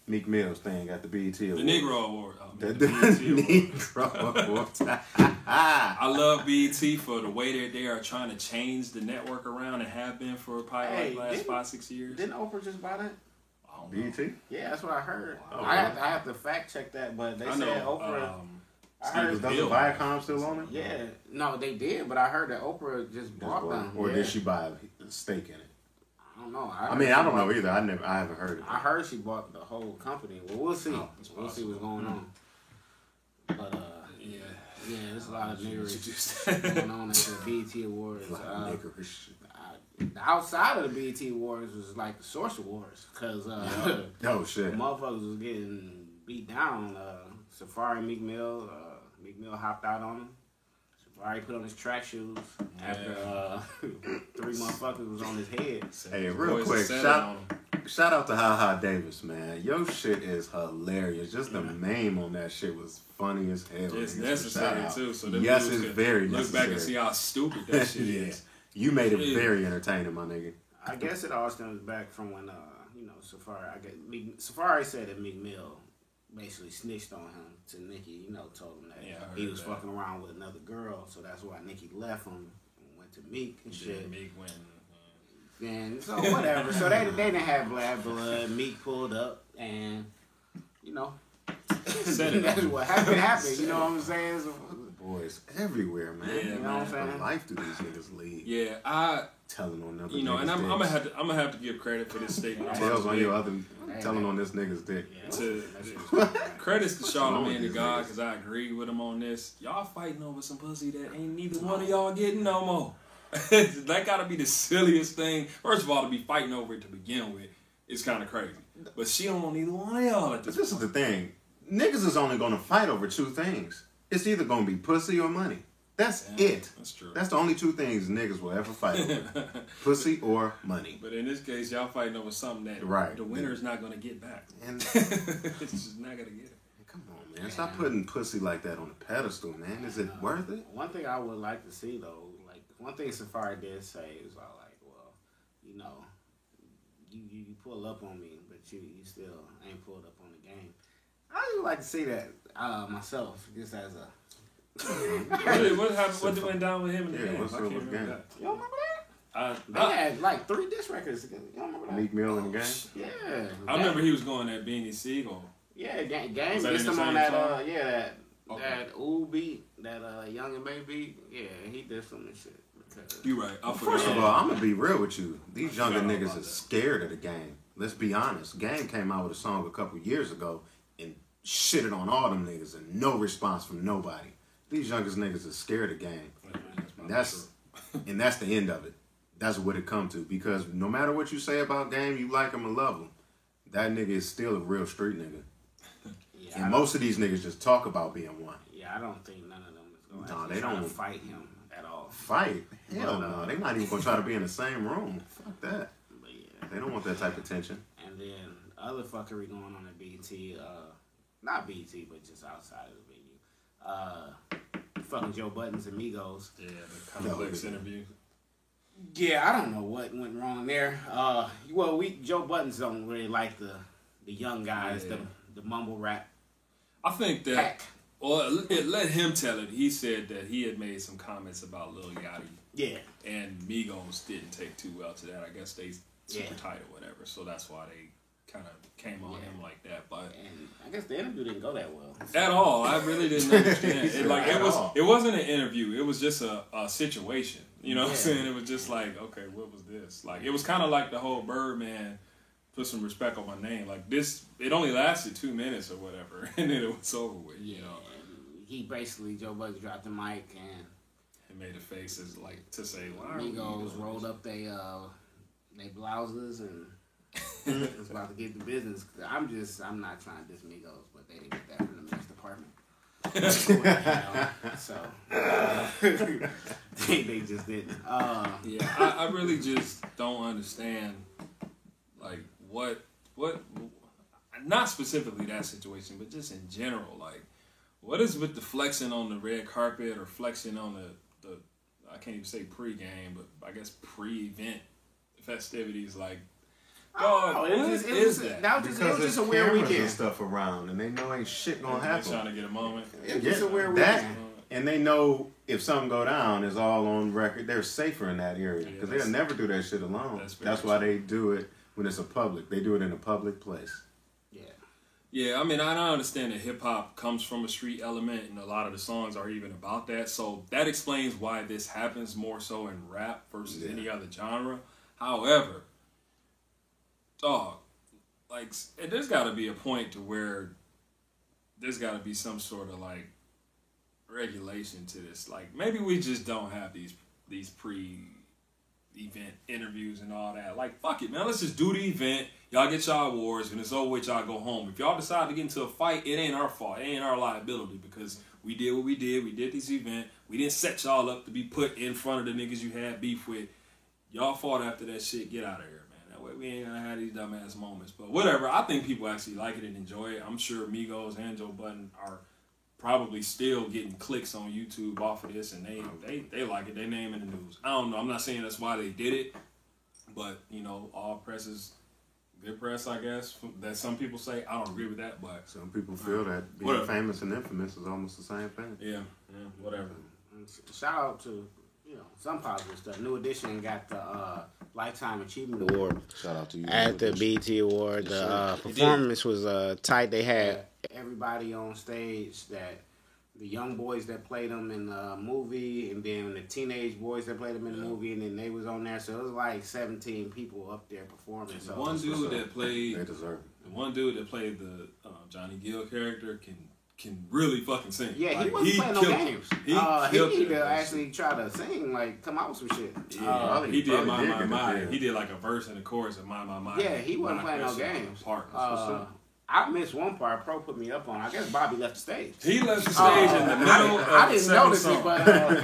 Speaker 4: Meek Mill's thing at the BET
Speaker 2: The
Speaker 4: Awards.
Speaker 2: Negro Award.
Speaker 4: The
Speaker 2: BET Award.
Speaker 4: Negro Awards.
Speaker 2: I love BET for the way that they are trying to change the network around and have been for probably
Speaker 3: Hey,
Speaker 2: like the last 5-6 years.
Speaker 3: Didn't Oprah just buy that?
Speaker 2: I don't know.
Speaker 4: BET?
Speaker 3: Yeah, that's what I heard.
Speaker 4: Oh,
Speaker 3: I have to fact check that, but they
Speaker 2: I
Speaker 3: said
Speaker 2: know.
Speaker 3: Oprah. I
Speaker 2: Steve
Speaker 3: heard,
Speaker 2: Bill.
Speaker 4: Doesn't Viacom still own it?
Speaker 3: yeah, no, they did, but I heard that Oprah just bought them.
Speaker 4: Or
Speaker 3: yeah.
Speaker 4: did she buy a stake in it?
Speaker 3: I don't know.
Speaker 4: I mean, I don't know either. I haven't heard it.
Speaker 3: I heard she bought the whole company. Well, we'll see.
Speaker 2: Oh, it's
Speaker 3: We'll see what's
Speaker 2: possible.
Speaker 3: going on. But
Speaker 2: Yeah.
Speaker 3: yeah, there's a lot of niggerish going on at the BET Awards.
Speaker 4: A lot of niggerish.
Speaker 3: Outside of the BET Awards was like the Source Awards, because
Speaker 4: Oh shit.
Speaker 3: motherfuckers was getting beat down. Safari Meek Mill hopped out on him. Safari put on his track shoes after 3 motherfuckers was on his head.
Speaker 4: Hey, real
Speaker 2: Boys
Speaker 4: quick,
Speaker 2: settled
Speaker 4: shout
Speaker 2: on 'em.
Speaker 4: Shout out to HaHa Davis, man. Your shit is hilarious. Just the meme on that shit was funny as hell.
Speaker 2: It's
Speaker 4: nigga. So
Speaker 2: necessary
Speaker 4: shout out.
Speaker 2: too. So them
Speaker 4: yes,
Speaker 2: dudes
Speaker 4: it's
Speaker 2: could
Speaker 4: very
Speaker 2: look
Speaker 4: necessary.
Speaker 2: back and see how stupid that shit
Speaker 4: Yeah.
Speaker 2: is.
Speaker 4: You made it
Speaker 2: Yeah.
Speaker 4: very entertaining, my nigga.
Speaker 3: I guess it all stems back from when Safari. Safari said that Meek Mill basically snitched on him to Nicki. Told him that
Speaker 2: Yeah, I
Speaker 3: he
Speaker 2: heard
Speaker 3: was
Speaker 2: that.
Speaker 3: fucking around with another girl, so that's why Nicki left him and went to Meek and shit.
Speaker 2: Yeah, Meek went.
Speaker 3: And so whatever. So they didn't have bad blood. Meek pulled up, and
Speaker 2: Said it.
Speaker 3: that's what happened. You know what I'm saying? So,
Speaker 4: Boys everywhere, man.
Speaker 2: Yeah,
Speaker 3: you know
Speaker 2: man.
Speaker 3: what I'm
Speaker 4: What
Speaker 3: saying?
Speaker 4: life do these niggas lead?
Speaker 2: Yeah,
Speaker 4: Telling on other
Speaker 2: and
Speaker 4: niggas'
Speaker 2: I'm
Speaker 4: dicks.
Speaker 2: gonna have to give credit for this statement.
Speaker 4: Tails on your other,
Speaker 3: Hey,
Speaker 4: telling
Speaker 3: man.
Speaker 4: on this nigga's dick.
Speaker 3: Yeah,
Speaker 2: To-
Speaker 3: that shit was
Speaker 2: Credits to Charlamagne the
Speaker 4: these
Speaker 2: God,
Speaker 4: niggas.
Speaker 2: because I agree with him on this. Y'all fighting over some pussy that ain't neither one of y'all getting no more. That gotta be the silliest thing. First of all, to be fighting over it to begin with is kind of crazy. But she don't want neither one of y'all at
Speaker 4: But
Speaker 2: this
Speaker 4: this is the thing. Niggas is only gonna fight over 2 things. It's either gonna be pussy or money. That's
Speaker 2: Yeah,
Speaker 4: it.
Speaker 2: that's true.
Speaker 4: That's the only 2 things niggas will ever fight over. Pussy or money.
Speaker 2: But in this case, y'all fighting over something that
Speaker 4: Right.
Speaker 2: the winner's not gonna get back.
Speaker 4: And
Speaker 2: It's just not gonna get it.
Speaker 4: come on, man. Stop putting pussy like that on a pedestal, man. Is it worth it?
Speaker 3: One thing I would like to see though, like one thing Safari did say is well, you pull up on me, but you still ain't pulled up on the game. I would like to see that myself, just as a.
Speaker 2: What happened? What went down with him in the
Speaker 4: Yeah,
Speaker 2: game?
Speaker 4: what's
Speaker 2: I
Speaker 4: up
Speaker 2: can't
Speaker 4: with the
Speaker 2: remember
Speaker 4: game?
Speaker 3: You don't remember that?
Speaker 2: that.
Speaker 3: They had like 3 diss records together. You don't remember that?
Speaker 4: Meek Mill in the game?
Speaker 3: Yeah.
Speaker 2: I remember he was going at Beanie Siegel.
Speaker 3: Yeah, Game
Speaker 2: Was that in
Speaker 3: dissed
Speaker 2: the
Speaker 3: him on
Speaker 2: same
Speaker 3: that.
Speaker 2: song? Okay.
Speaker 3: That Ooh beat, that Young and May beat. Yeah, he dissed him and shit. Because
Speaker 2: You right. I forgot.
Speaker 4: First of all, I'm gonna be real with you. These younger
Speaker 2: forgot
Speaker 4: niggas
Speaker 2: about
Speaker 4: are
Speaker 2: that.
Speaker 4: scared of the game. Let's be honest. Game came out with a song a couple years ago and shitted on all them niggas and no response from nobody. These youngest niggas are scared of game. And that's the end of it. That's what it come to. Because no matter what you say about game, you like him or love him. That nigga is still a real street nigga.
Speaker 3: yeah,
Speaker 4: And most of these niggas just talk about being one.
Speaker 3: I don't think none of them is going
Speaker 4: Nah,
Speaker 3: to
Speaker 4: they
Speaker 3: try to
Speaker 4: don't.
Speaker 3: fight him at all.
Speaker 4: Fight? Hell
Speaker 3: But,
Speaker 4: no. They not even gonna try to be in the same room. Fuck that.
Speaker 3: But yeah,
Speaker 4: They don't want that type of tension.
Speaker 3: and then other fuckery going on at BET, not BET, but just outside of the venue. Fucking Joe Buttons and Migos.
Speaker 2: Yeah, the complex interview.
Speaker 3: Yeah, I don't know what went wrong there. Well, Joe Buttons don't really like the young guys,
Speaker 2: Yeah.
Speaker 3: the mumble rap.
Speaker 2: I think that.
Speaker 3: Pack.
Speaker 2: Well, let him tell it. He said that he had made some comments about Lil Yachty,
Speaker 3: Yeah,
Speaker 2: and Migos didn't take too well to that. I guess they super
Speaker 3: Yeah.
Speaker 2: tight or whatever, so that's why they kind of came on him like that. But
Speaker 3: and I guess the interview didn't go that well.
Speaker 2: at all, I really didn't understand.
Speaker 4: At all.
Speaker 2: It wasn't an interview. It was just a situation. You know what I'm
Speaker 3: Yeah.
Speaker 2: saying? It was just like, okay, what was this? Like, it was kind of like the whole Birdman, put some respect on my name. Like this, it only lasted 2 minutes or whatever, and then it was over with. You know,
Speaker 3: And he basically, Joe Buttons dropped the mic and
Speaker 2: it made the faces like to say, why are we
Speaker 3: Migos
Speaker 2: doing
Speaker 3: rolled
Speaker 2: this?
Speaker 3: up they blouses and was about to get the business. I'm not trying to diss Migos, but they didn't get that from the mixed department. So they just didn't.
Speaker 2: Yeah, I really just don't understand, like, what, not specifically that situation, but just in general, like, what is with the flexing on the red carpet or flexing on the I can't even say pre-game, but I guess pre-event festivities, like, Dog,
Speaker 3: That
Speaker 2: what
Speaker 3: was
Speaker 2: is that?
Speaker 3: That was
Speaker 4: Because
Speaker 3: just a
Speaker 4: there's
Speaker 3: weird
Speaker 4: cameras and
Speaker 3: weekend.
Speaker 4: stuff around, and they know ain't shit gonna
Speaker 2: They're trying
Speaker 4: happen.
Speaker 2: to get a moment.
Speaker 3: It's just a weird
Speaker 4: that,
Speaker 3: weekend.
Speaker 4: and they know if something go down, it's all on record. They're safer in that area
Speaker 2: Yeah,
Speaker 4: because
Speaker 2: that's-
Speaker 4: they'll never do that shit alone.
Speaker 2: that's very
Speaker 4: That's why they do it when it's a public. They do it in a public place.
Speaker 3: Yeah.
Speaker 2: Yeah, I mean, I understand that hip hop comes from a street element, and a lot of the songs are even about that. So that explains why this happens more so in rap versus any other genre. However, dog, like, there's got to be a point to where there's got to be some sort of like regulation to this. Like, maybe we just don't have these pre-event interviews and all that. Like, fuck it, man. Let's just do the event. Y'all get y'all awards, and it's over with. Y'all go home. If y'all decide to get into a fight, it ain't our fault. It ain't our liability because we did what we did. We did this event. We didn't set y'all up to be put in front of the niggas you had beef with. Y'all fought after that shit. Get out of here, man. That way we ain't gonna have these dumbass moments. But whatever. I think people actually like it and enjoy it. I'm sure Migos and Joe Budden are probably still getting clicks on YouTube off of this, and they like it. They name in the news. I don't know. I'm not saying that's why they did it, but you know, all press is good press, I guess. That some people say. I don't agree with that, but
Speaker 4: Some people feel that being
Speaker 2: Whatever.
Speaker 4: famous and infamous is almost the same thing.
Speaker 2: yeah, whatever.
Speaker 3: Shout out to some positive stuff. New Edition got the Lifetime Achievement Award
Speaker 4: Shout out to you.
Speaker 3: at the BET Award. The performance was tight. They had everybody on stage, that the young boys that played them in the movie, and then the teenage boys that played them in the movie, and then they was on there. So it was like 17 people up there performing. So
Speaker 2: One dude that played
Speaker 4: They deserve it.
Speaker 2: the one dude that played the Johnny Gill character can really fucking sing.
Speaker 3: yeah, he
Speaker 2: Like,
Speaker 3: wasn't playing no
Speaker 2: killed it.
Speaker 3: games.
Speaker 2: He
Speaker 3: He
Speaker 2: killed
Speaker 3: need
Speaker 2: it.
Speaker 3: to actually try to sing, like come out with some shit.
Speaker 2: Yeah, he did
Speaker 4: probably
Speaker 2: My
Speaker 4: did
Speaker 2: My
Speaker 4: get
Speaker 2: My.
Speaker 4: it, yeah.
Speaker 2: He did like a verse and a chorus of My My My.
Speaker 3: Yeah, he wasn't
Speaker 2: Knocked
Speaker 3: playing
Speaker 2: that
Speaker 3: no
Speaker 2: shit out of
Speaker 3: games.
Speaker 2: the park.
Speaker 3: I missed one part. Pro put me up on. I guess Bobby left the stage.
Speaker 2: He left the stage in the middle of
Speaker 3: I
Speaker 2: the
Speaker 3: didn't
Speaker 2: second
Speaker 3: notice
Speaker 2: song.
Speaker 3: it,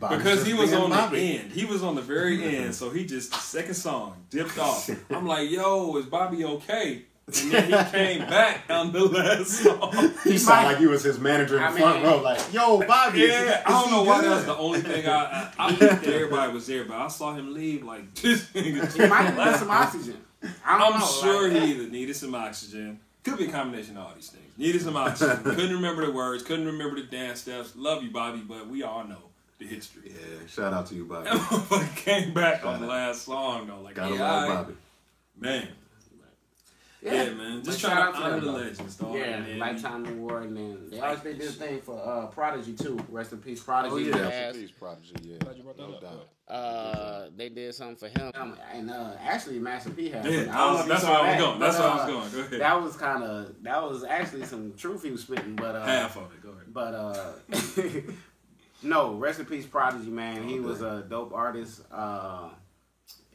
Speaker 3: but
Speaker 2: Because he was
Speaker 4: being
Speaker 2: on
Speaker 4: Bobby.
Speaker 2: the end. He was on the very end, so he just, second song, dipped off. I'm like, yo, is Bobby okay? And then he came back on the last song.
Speaker 4: He sounded like he was his manager in the front row, like, "Yo, Bobby."
Speaker 2: Yeah, I don't know why that was
Speaker 4: the
Speaker 2: the only thing I think that everybody was there, but I saw him leave like this nigga.
Speaker 3: he might need some oxygen. I don't
Speaker 2: I'm
Speaker 3: know.
Speaker 2: sure
Speaker 3: like,
Speaker 2: he either needed some oxygen. Could be a combination of all these things. Needed some oxygen. Couldn't remember the words. Couldn't remember the dance steps. Love you, Bobby, but we all know the history.
Speaker 4: Yeah, shout out to you, Bobby.
Speaker 2: That motherfucker came back on the last song though. Like,
Speaker 4: Gotta
Speaker 2: yeah,
Speaker 4: love
Speaker 2: alright.
Speaker 4: Bobby.
Speaker 2: Man.
Speaker 3: Yeah,
Speaker 2: Yeah, man. Just
Speaker 3: But
Speaker 2: trying
Speaker 3: shout
Speaker 2: to
Speaker 3: out to
Speaker 2: honor
Speaker 3: them,
Speaker 2: the
Speaker 3: though.
Speaker 2: legends, dog.
Speaker 3: Yeah,
Speaker 2: And then-
Speaker 3: Lifetime Award, and then they always did this thing for Prodigy too. Rest in peace, Prodigy.
Speaker 4: Oh yeah,
Speaker 3: Yes.
Speaker 4: peace, Prodigy. Yeah,
Speaker 5: Glad you brought that
Speaker 4: no
Speaker 5: up,
Speaker 4: doubt.
Speaker 3: They did something for him, and actually Master P had.
Speaker 2: Yeah,
Speaker 3: something. I don't know if you
Speaker 2: that's
Speaker 3: saw
Speaker 2: where I was
Speaker 3: that,
Speaker 2: going. That's
Speaker 3: but,
Speaker 2: where I was going. Go ahead.
Speaker 3: That was actually some truth he was spitting, but
Speaker 2: Half of it. Go ahead.
Speaker 3: But no, rest in peace, Prodigy, man. He was a dope artist.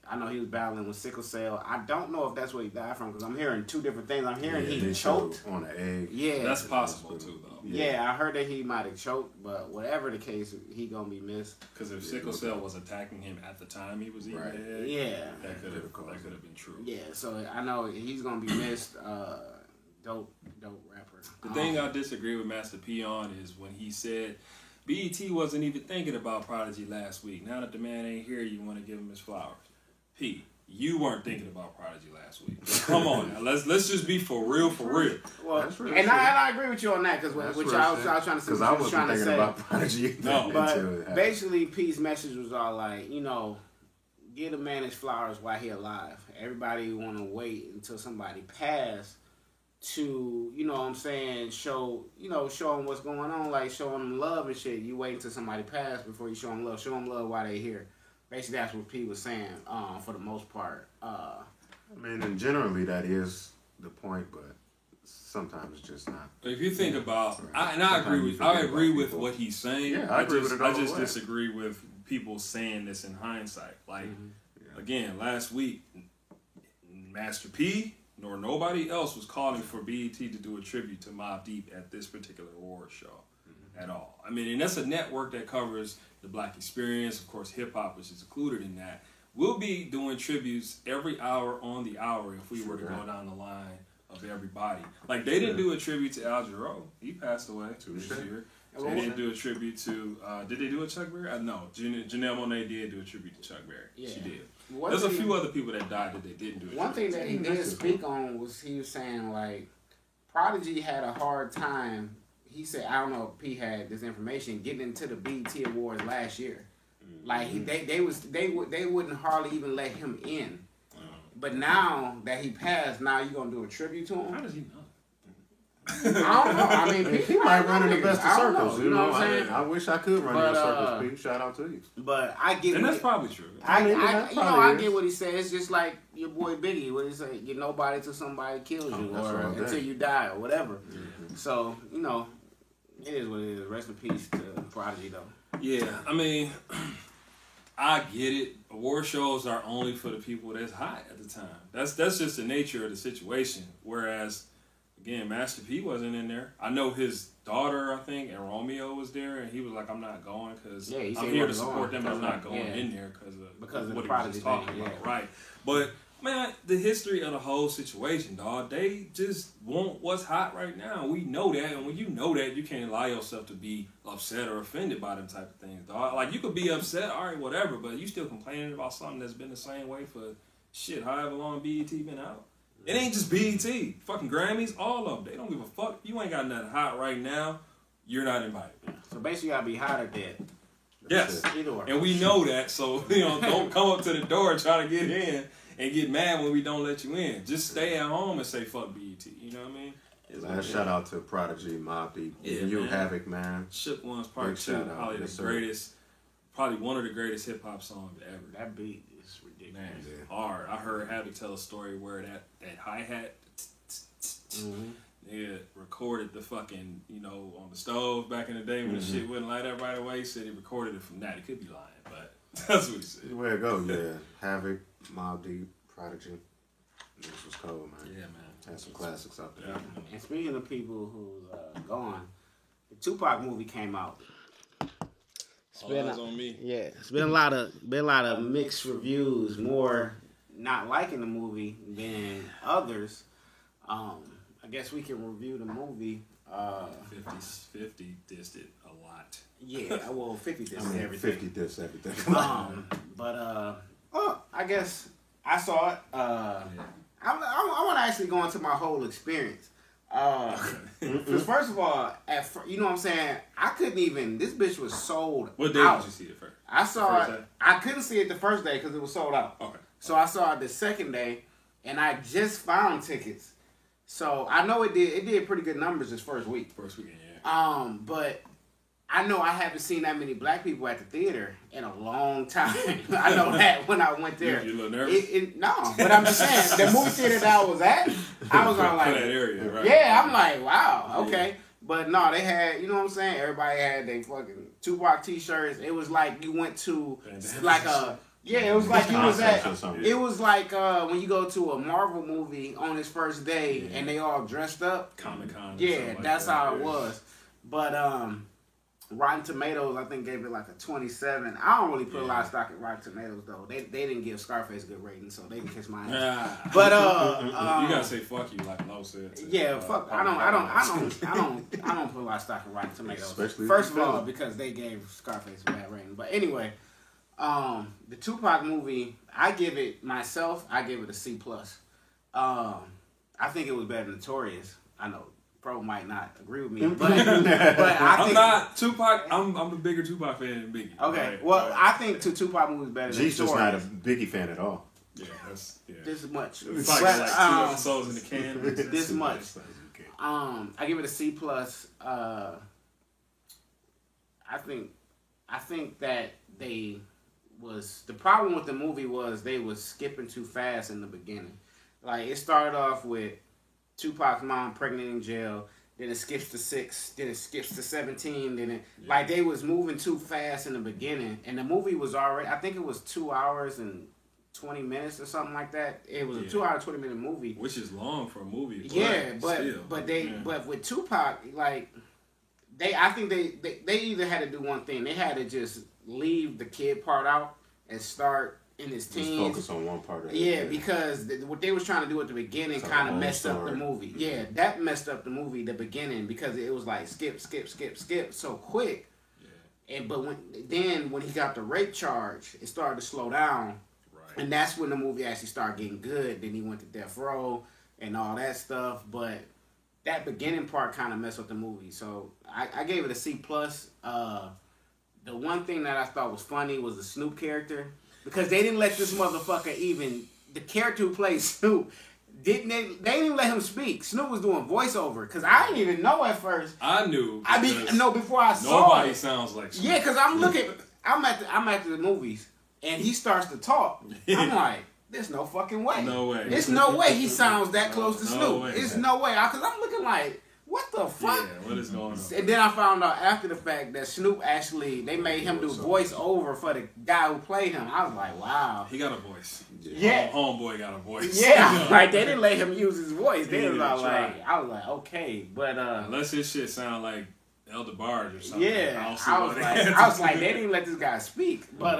Speaker 3: I know he was battling with sickle cell. I don't know if that's what he died from because I'm hearing two different things. I'm hearing
Speaker 4: Yeah,
Speaker 3: he
Speaker 4: they
Speaker 3: choked.
Speaker 4: showed on an egg.
Speaker 3: Yeah,
Speaker 2: That's possible too, though.
Speaker 3: yeah. I heard that he might have choked, but whatever the case, he gonna be missed.
Speaker 2: Because if sickle cell was attacking him at the time he was eating
Speaker 4: Right.
Speaker 2: the egg,
Speaker 3: Yeah,
Speaker 2: that could have been true.
Speaker 3: yeah. So I know he's gonna be missed. Dope rapper.
Speaker 2: The thing I disagree with Master P on is when he said BET wasn't even thinking about Prodigy last week. Now that the man ain't here, you want to give him his flowers. P, you weren't thinking about Prodigy last week. Come on now, let's just be for real.
Speaker 3: Well,
Speaker 4: That's real
Speaker 3: and
Speaker 4: shit.
Speaker 3: I agree with you on that because
Speaker 4: That's
Speaker 3: what
Speaker 4: real
Speaker 3: y'all
Speaker 4: shit.
Speaker 3: was trying to say.
Speaker 4: Because I wasn't
Speaker 3: trying to
Speaker 4: thinking
Speaker 3: say.
Speaker 4: about Prodigy.
Speaker 2: No.
Speaker 4: until it
Speaker 3: But
Speaker 4: happened.
Speaker 3: basically, P's message was all like, give a man his flowers while he alive. Everybody want to wait until somebody pass to, what I'm saying, show him what's going on, like showing them love and shit. You wait until somebody pass before you show them love. Show them love while they here. Basically, that's what P was saying. For the most part.
Speaker 4: I mean, and generally that is the point, but sometimes it's just not.
Speaker 2: If you think about, I
Speaker 4: Sometimes
Speaker 2: agree
Speaker 4: you
Speaker 2: with
Speaker 4: forget about
Speaker 2: with
Speaker 4: people.
Speaker 2: what he's saying.
Speaker 4: Yeah, I agree with it all
Speaker 2: I just
Speaker 4: the way.
Speaker 2: disagree with people saying this in hindsight. Like again, last week, Master P nor nobody else was calling for BET to do a tribute to Mobb Deep at this particular award show at all. I mean, and that's a network that covers the Black experience, of course, hip hop, which is included in that. We'll be doing tributes every hour on the hour if we were to go down the line of everybody. Like they didn't do a tribute to Al Jarreau. He passed away this year. They didn't do a tribute to. Did they do a Chuck Berry? No. Janelle Monáe did do a tribute to Chuck Berry. Yeah. She did. There's a few other people that died that they didn't do it.
Speaker 3: One thing that he did speak on was he was saying like Prodigy had a hard time. He said, I don't know if P had this information, getting into the BET Awards last year. Like they wouldn't hardly even let him in. But now that he passed, now you gonna do a tribute to him?
Speaker 2: How does he know?
Speaker 3: I don't know. I mean,
Speaker 4: he might run in the best of circles.
Speaker 3: You know what I'm saying?
Speaker 4: I wish I could run in the circles. P. Shout out to you.
Speaker 3: But I get,
Speaker 2: and that's probably true.
Speaker 3: I get what he said. It's just like your boy Biggie. What he say? You're nobody till somebody kills you, or until you die, or whatever. Mm-hmm. So you know, it is what it is. Rest in peace to Prodigy, though.
Speaker 2: Yeah, I mean, I get it. Award shows are only for the people that's hot at the time. That's just the nature of the situation. Whereas, again, Master P wasn't in there. I know his daughter, I think, and Romeo was there, and he was like, "I'm not going because I'm here to support them. I'm not going in there because of what he was just talking about." Right, but. Man, the history of the whole situation, dog, they just want what's hot right now. We know that, and when you know that, you can't allow yourself to be upset or offended by them type of things, dog. Like, you could be upset, all right, whatever, but you still complaining about something that's been the same way for, shit, however long BET been out. It ain't just BET. Fucking Grammys, all of them. They don't give a fuck. If you ain't got nothing hot right now, you're not invited.
Speaker 3: So basically, you gotta be hot or dead.
Speaker 2: Yes, and we know that, so, don't come up to the door and try to get in. And get mad when we don't let you in. Just stay at home and say fuck BET. You know what I mean?
Speaker 4: Last shout out to Prodigy, Mobb Deep, you Havoc, man.
Speaker 2: Shook One's Part 2, probably the greatest, probably one of the greatest hip hop songs ever.
Speaker 3: That beat is ridiculous.
Speaker 2: Man, hard. I heard Havoc tell a story where that hi hat, recorded the fucking on the stove back in the day when the shit wouldn't light up right away. He said he recorded it from that. He could be lying, but that's what he said.
Speaker 4: Where it go? Yeah, Havoc. Mobb Deep, Prodigy. This was cold, man.
Speaker 2: Yeah, man.
Speaker 4: Had some classics out there.
Speaker 3: Yeah. And speaking of people who's gone, the Tupac movie came out.
Speaker 5: All eyes on me.
Speaker 3: Yeah, it's been a lot of mixed reviews. More not liking the movie than others. I guess we can review the movie.
Speaker 2: 50 dissed it a lot.
Speaker 3: Yeah, well, 50 dissed everything.
Speaker 4: 50 dissed everything.
Speaker 3: Well, I guess I saw it. I want to actually go into my whole experience. Because first of all, you know what I'm saying? I couldn't even. This bitch was sold out.
Speaker 2: What day did you see it first?
Speaker 3: I saw it. I couldn't see it the first day because it was sold out.
Speaker 2: Okay.
Speaker 3: So I saw it the second day, and I just found tickets. So I know it did pretty good numbers this first week.
Speaker 2: First weekend, yeah.
Speaker 3: But I know I haven't seen that many black people at the theater in a long time. I know that when I went there.
Speaker 2: You a little nervous?
Speaker 3: No, but I'm just saying, the movie theater that I was at, I was on like,
Speaker 2: that area, right?
Speaker 3: Yeah, I'm like, wow, okay. Yeah. But no, they had, you know what I'm saying? Everybody had their fucking Tupac t-shirts. It was like you went to like a, it was like you was at, it was like when you go to a Marvel movie on its first day and they all dressed up.
Speaker 2: Comic-Con.
Speaker 3: Yeah, that's how it was. But, Rotten Tomatoes, I think, gave it like a 27. I don't really put a lot of stock in Rotten Tomatoes though. They didn't give Scarface a good rating, so they didn't kiss my ass. But
Speaker 2: you gotta say fuck you like Lo said.
Speaker 3: Yeah, fuck. I don't put a lot of stock in Rotten Tomatoes. Especially first of all, because they gave Scarface a bad rating. But anyway, the Tupac movie, I give it a C+. I think it was better than Notorious. I know. Bro might not agree with me, but I think
Speaker 2: I'm not Tupac. I'm a bigger Tupac fan than Biggie.
Speaker 3: Okay, right? Well, I think Tupac movie is better than
Speaker 4: G's just not a Biggie fan at all.
Speaker 2: Yeah, that's
Speaker 3: this much.
Speaker 2: It's like 2 episodes in the can.
Speaker 3: This much. I give it a C+. I think that the problem with the movie was they was skipping too fast in the beginning. Like it started off with Tupac's mom pregnant in jail, then it skips to 6, then it skips to 17, then like they was moving too fast in the beginning, and the movie was already, I think it was 2 hours and 20 minutes or something like that. It was a 2 hour 20-minute movie,
Speaker 2: which is long for a movie.
Speaker 3: But with Tupac, like I think they either had to do one thing, they had to just leave the kid part out and start in his
Speaker 4: Just
Speaker 3: teens.
Speaker 4: focus on one part of it.
Speaker 3: Yeah, because what they was trying to do at the beginning
Speaker 4: It's a
Speaker 3: kind of
Speaker 4: whole
Speaker 3: messed up
Speaker 4: story.
Speaker 3: the movie. Yeah, that messed up the movie, the beginning, because it was like skip so quick. Yeah. And but when he got the rape charge, it started to slow down.
Speaker 2: Right.
Speaker 3: And that's when the movie actually started getting good. Then he went to death row and all that stuff. But that beginning part kind of messed up the movie. So I gave it a C+. The one thing that I thought was funny was the Snoop character. Because they didn't let this motherfucker even... The character who plays Snoop, they didn't even let him speak. Snoop was doing voiceover. Because I didn't even know at first.
Speaker 2: I knew.
Speaker 3: Before I saw
Speaker 2: nobody
Speaker 3: it.
Speaker 2: sounds like Snoop.
Speaker 3: Yeah, because I'm at the movies, and he starts to talk. I'm like, there's no fucking way.
Speaker 2: No way.
Speaker 3: There's no way he sounds that close to
Speaker 2: No
Speaker 3: Snoop.
Speaker 2: way.
Speaker 3: There's no way. Because I'm looking like, what the fuck?
Speaker 2: Yeah, what is going on?
Speaker 3: And then I found out after the fact that Snoop actually, they made him do voiceover for the guy who played him. I was like, wow.
Speaker 2: He got a voice.
Speaker 3: Yeah.
Speaker 2: Homeboy got a voice.
Speaker 3: Yeah, like they didn't let him use his voice. They
Speaker 2: He
Speaker 3: was all
Speaker 2: didn't try.
Speaker 3: like, I was like, okay, but
Speaker 2: Unless his shit sound like Elder Barge or something.
Speaker 3: yeah,
Speaker 2: I
Speaker 3: I was like, they didn't let this guy speak. But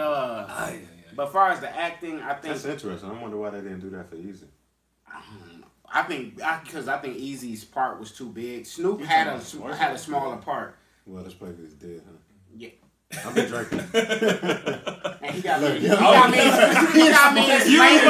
Speaker 3: but as far as the acting, I think
Speaker 4: That's interesting. I wonder why they didn't do that for Easy.
Speaker 3: I think Easy's part was too big. Snoop had a smaller part.
Speaker 4: Well, this place is dead, huh?
Speaker 3: Yeah.
Speaker 4: I've been drinking.
Speaker 3: And he got me.
Speaker 4: Look,
Speaker 3: He got me explaining.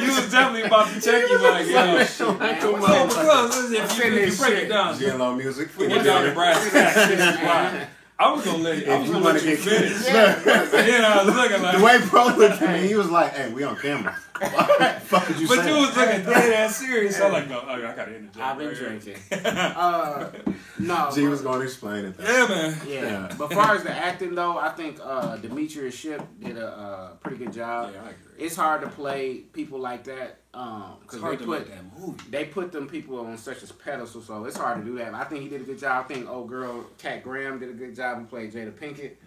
Speaker 2: You was definitely about to check you like, yo, shit. Because if you break it down,
Speaker 4: GLO music.
Speaker 2: we're down to brass tacks. I was gonna let you. I was gonna let you finish. And I was looking like
Speaker 4: The way Pro looked at me, he was like, "Hey, we on camera." Fuck did you say?
Speaker 2: But you was looking dead ass serious. I'm like, no, I gotta end the joke.
Speaker 3: I've been
Speaker 2: right here.
Speaker 3: drinking. No.
Speaker 4: G was going to explain it. Though.
Speaker 2: Yeah, man.
Speaker 3: Yeah. But as far as the acting though, I think Demetrius Shipp did a pretty good job.
Speaker 2: Yeah, I agree.
Speaker 3: It's hard to play people like that because they put them people on such a pedestal, so it's hard to do that. I think he did a good job. I think old girl Kat Graham did a good job and played Jada Pinkett.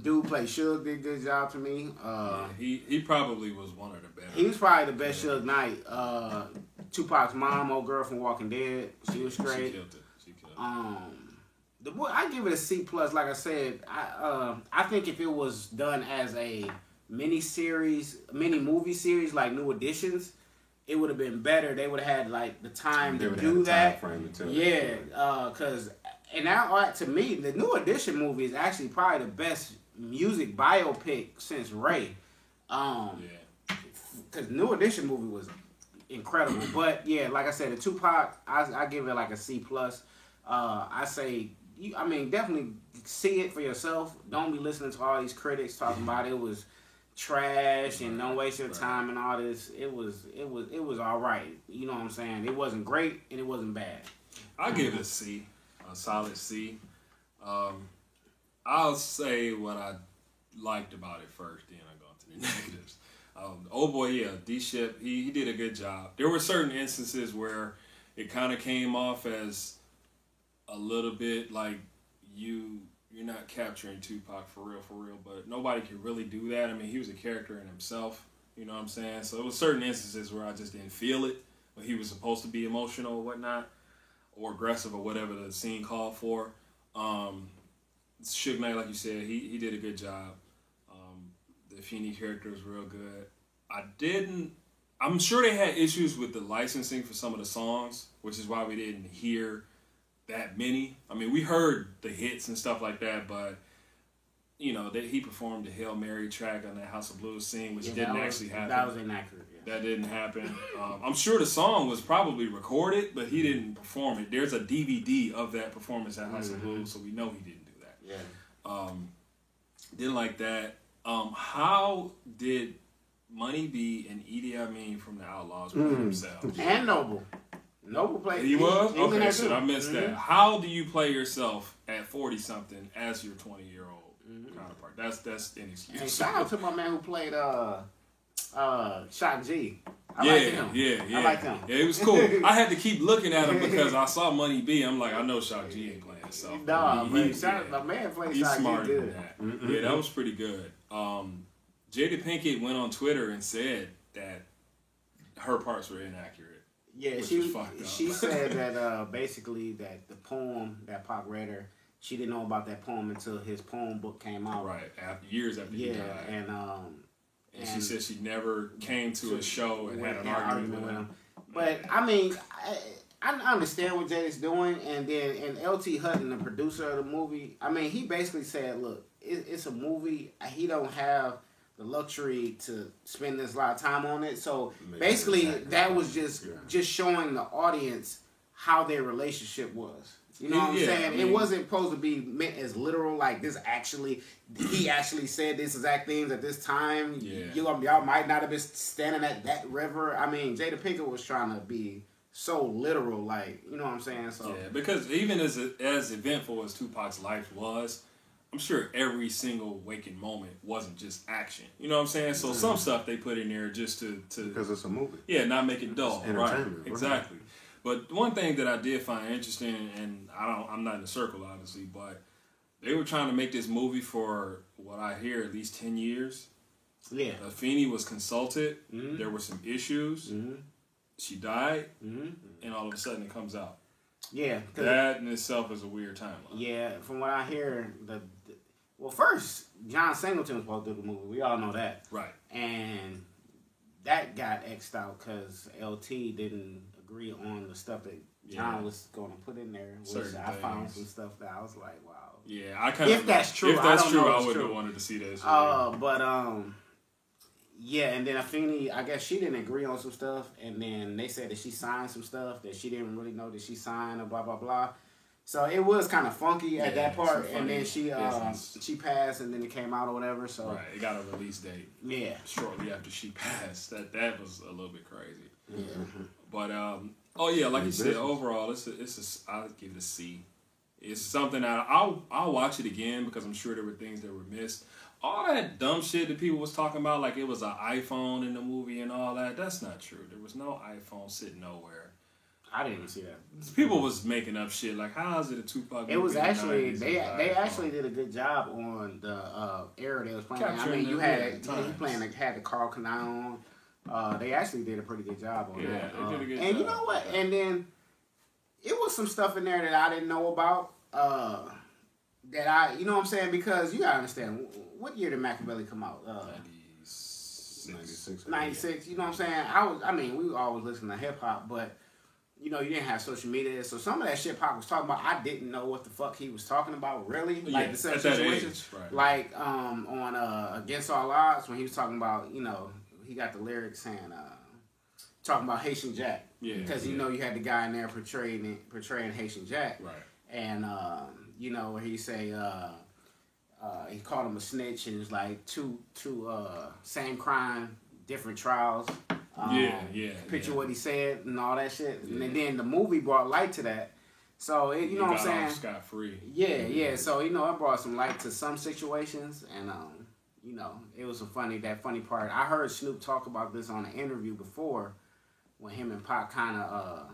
Speaker 3: Dude played Suge did a good job to me.
Speaker 2: He probably was one of the better.
Speaker 3: He was probably the best Suge Knight. Tupac's mom, old girl from Walking Dead, she was straight.
Speaker 2: She killed it.
Speaker 3: The boy, I give it a C+. Like I said, I think if it was done as a mini movie series like New Editions, it would have been better. They would have had like the time to do that. Yeah, because and now to me, the New Edition movie is actually probably the best music biopic since Ray. Because New Edition movie was incredible. But yeah, like I said, the Tupac, I give it like a C+. I say, definitely see it for yourself. Don't be listening to all these critics talking about it was trash and don't waste your time and all this. It was all right. You know what I'm saying? It wasn't great and it wasn't bad.
Speaker 2: I give it a C, a solid C. I'll say what I liked about it first, then I go into the negatives. D-Ship, he did a good job. There were certain instances where it kind of came off as a little bit like you're not capturing Tupac for real, but nobody could really do that. I mean, he was a character in himself, you know what I'm saying? So it was certain instances where I just didn't feel it, but he was supposed to be emotional or whatnot, or aggressive or whatever the scene called for. Suge Knight, like you said, he did a good job. The Feeny character was real good. I'm sure they had issues with the licensing for some of the songs, which is why we didn't hear that many. I mean, we heard the hits and stuff like that, but he performed the Hail Mary track on that House of Blues scene, which didn't actually happen.
Speaker 3: That was inaccurate. Yeah.
Speaker 2: That didn't happen. I'm sure the song was probably recorded, but he didn't perform it. There's a DVD of that performance at House of Blues, so we know he didn't do that.
Speaker 3: Yeah.
Speaker 2: Didn't like that. How did Money B and Idi Amin from the Outlaws play themselves?
Speaker 3: And Noble. Noble played.
Speaker 2: He was?
Speaker 3: He was
Speaker 2: Okay,
Speaker 3: there
Speaker 2: shit,
Speaker 3: too.
Speaker 2: I missed that. How do you play yourself at 40-something as your 20-year-old counterpart? That's inexcusable.
Speaker 3: And shout out to my man who played Shock G. I
Speaker 2: Yeah.
Speaker 3: I like him.
Speaker 2: Yeah, it was cool. I had to keep looking at him because I saw Money B. I'm like, I know Shock G ain't playing. So
Speaker 3: Nah, my man played
Speaker 2: he's
Speaker 3: Shock G
Speaker 2: smarter
Speaker 3: good.
Speaker 2: than that. Yeah, that was pretty good. Jada Pinkett went on Twitter and said that her parts were inaccurate.
Speaker 3: Yeah,
Speaker 2: Which
Speaker 3: she
Speaker 2: was fucked up.
Speaker 3: she said that basically that the poem that Pac read her, she didn't know about that poem until his poem book came out.
Speaker 2: Right, years after he died.
Speaker 3: And
Speaker 2: she said she never came to a show and had an argument with him.
Speaker 3: But I mean, I understand what Jada's doing, and LT Hutton, the producer of the movie, I mean, he basically said, look, it's a movie. He don't have the luxury to spend this lot of time on it. So basically, that was just showing the audience how their relationship was. You know what I'm saying? I mean, it wasn't supposed to be meant as literal, like this actually, he actually said this exact things at this time.
Speaker 2: Yeah.
Speaker 3: Y'all might not have been standing at that river. I mean, Jada Pinkett was trying to be so literal, like, you know what I'm saying? So
Speaker 2: yeah, because even as eventful as Tupac's life was, I'm sure every single waking moment wasn't just action. You know what I'm saying? So some stuff they put in there just to
Speaker 4: because it's a movie.
Speaker 2: Yeah, not make it dull. Right. Exactly.
Speaker 4: Right.
Speaker 2: But one thing that I did find interesting, and I'm not in the circle obviously, but they were trying to make this movie for what I hear at least 10 years.
Speaker 3: Yeah.
Speaker 2: Afeni was consulted. Mm-hmm. There were some issues. Mm-hmm. She died, and all of a sudden it comes out.
Speaker 3: Yeah,
Speaker 2: that in itself is a weird timeline.
Speaker 3: Yeah, from what I hear, well, first John Singleton was supposed to do the movie. We all know that,
Speaker 2: right?
Speaker 3: And that got X'd out because LT didn't agree on the stuff that John was going to put in there. Which I found some stuff that I was like, wow.
Speaker 2: Yeah, I kind of.
Speaker 3: If that's true,
Speaker 2: I wouldn't have wanted to see that.
Speaker 3: But yeah, and then Afeni, I guess she didn't agree on some stuff, and then they said that she signed some stuff that she didn't really know that she signed, or blah blah blah. So it was kind of funky at that part, and then she passed, and then it came out or whatever. So
Speaker 2: right, it got a release date.
Speaker 3: Yeah,
Speaker 2: shortly after she passed. That was a little bit crazy.
Speaker 3: Yeah,
Speaker 2: but like you said, overall, I'll give it a C. It's something that I'll watch it again because I'm sure there were things that were missed. All that dumb shit that people was talking about, like it was an iPhone in the movie and all that, that's not true. There was no iPhone sitting nowhere.
Speaker 3: I didn't see that.
Speaker 2: People was making up shit like, how is it a Tupac movie?
Speaker 3: It was actually they actually did a good job on the era they was playing.
Speaker 2: Capturing
Speaker 3: I mean, you had the Carl Kanai on. They actually did a pretty good job on that.
Speaker 2: They did a good job.
Speaker 3: And you know what? And then it was some stuff in there that I didn't know about. That I, you know what I'm saying? Because you gotta understand, what year did Machiavelli come out?
Speaker 4: 96.
Speaker 3: 96. You know what I'm saying? We always listen to hip hop, but you know, you didn't have social media, so some of that shit Pac was talking about, I didn't know what the fuck he was talking about, really. Like the same situations.
Speaker 2: Right.
Speaker 3: Like on Against All Odds, when he was talking about, you know, he got the lyrics saying talking about Haitian Jack.
Speaker 2: Yeah.
Speaker 3: Because you know you had the guy in there portraying Haitian Jack.
Speaker 2: Right.
Speaker 3: And you know, where he say he called him a snitch, and it's like two same crime, different trials. Picture what he said and all that shit. Yeah. And then the movie brought light to that. So you know what I'm saying?
Speaker 2: Scot free.
Speaker 3: Yeah. So you know, it brought some light to some situations, and you know, it was that funny part. I heard Snoop talk about this on an interview before, when him and Pac kind of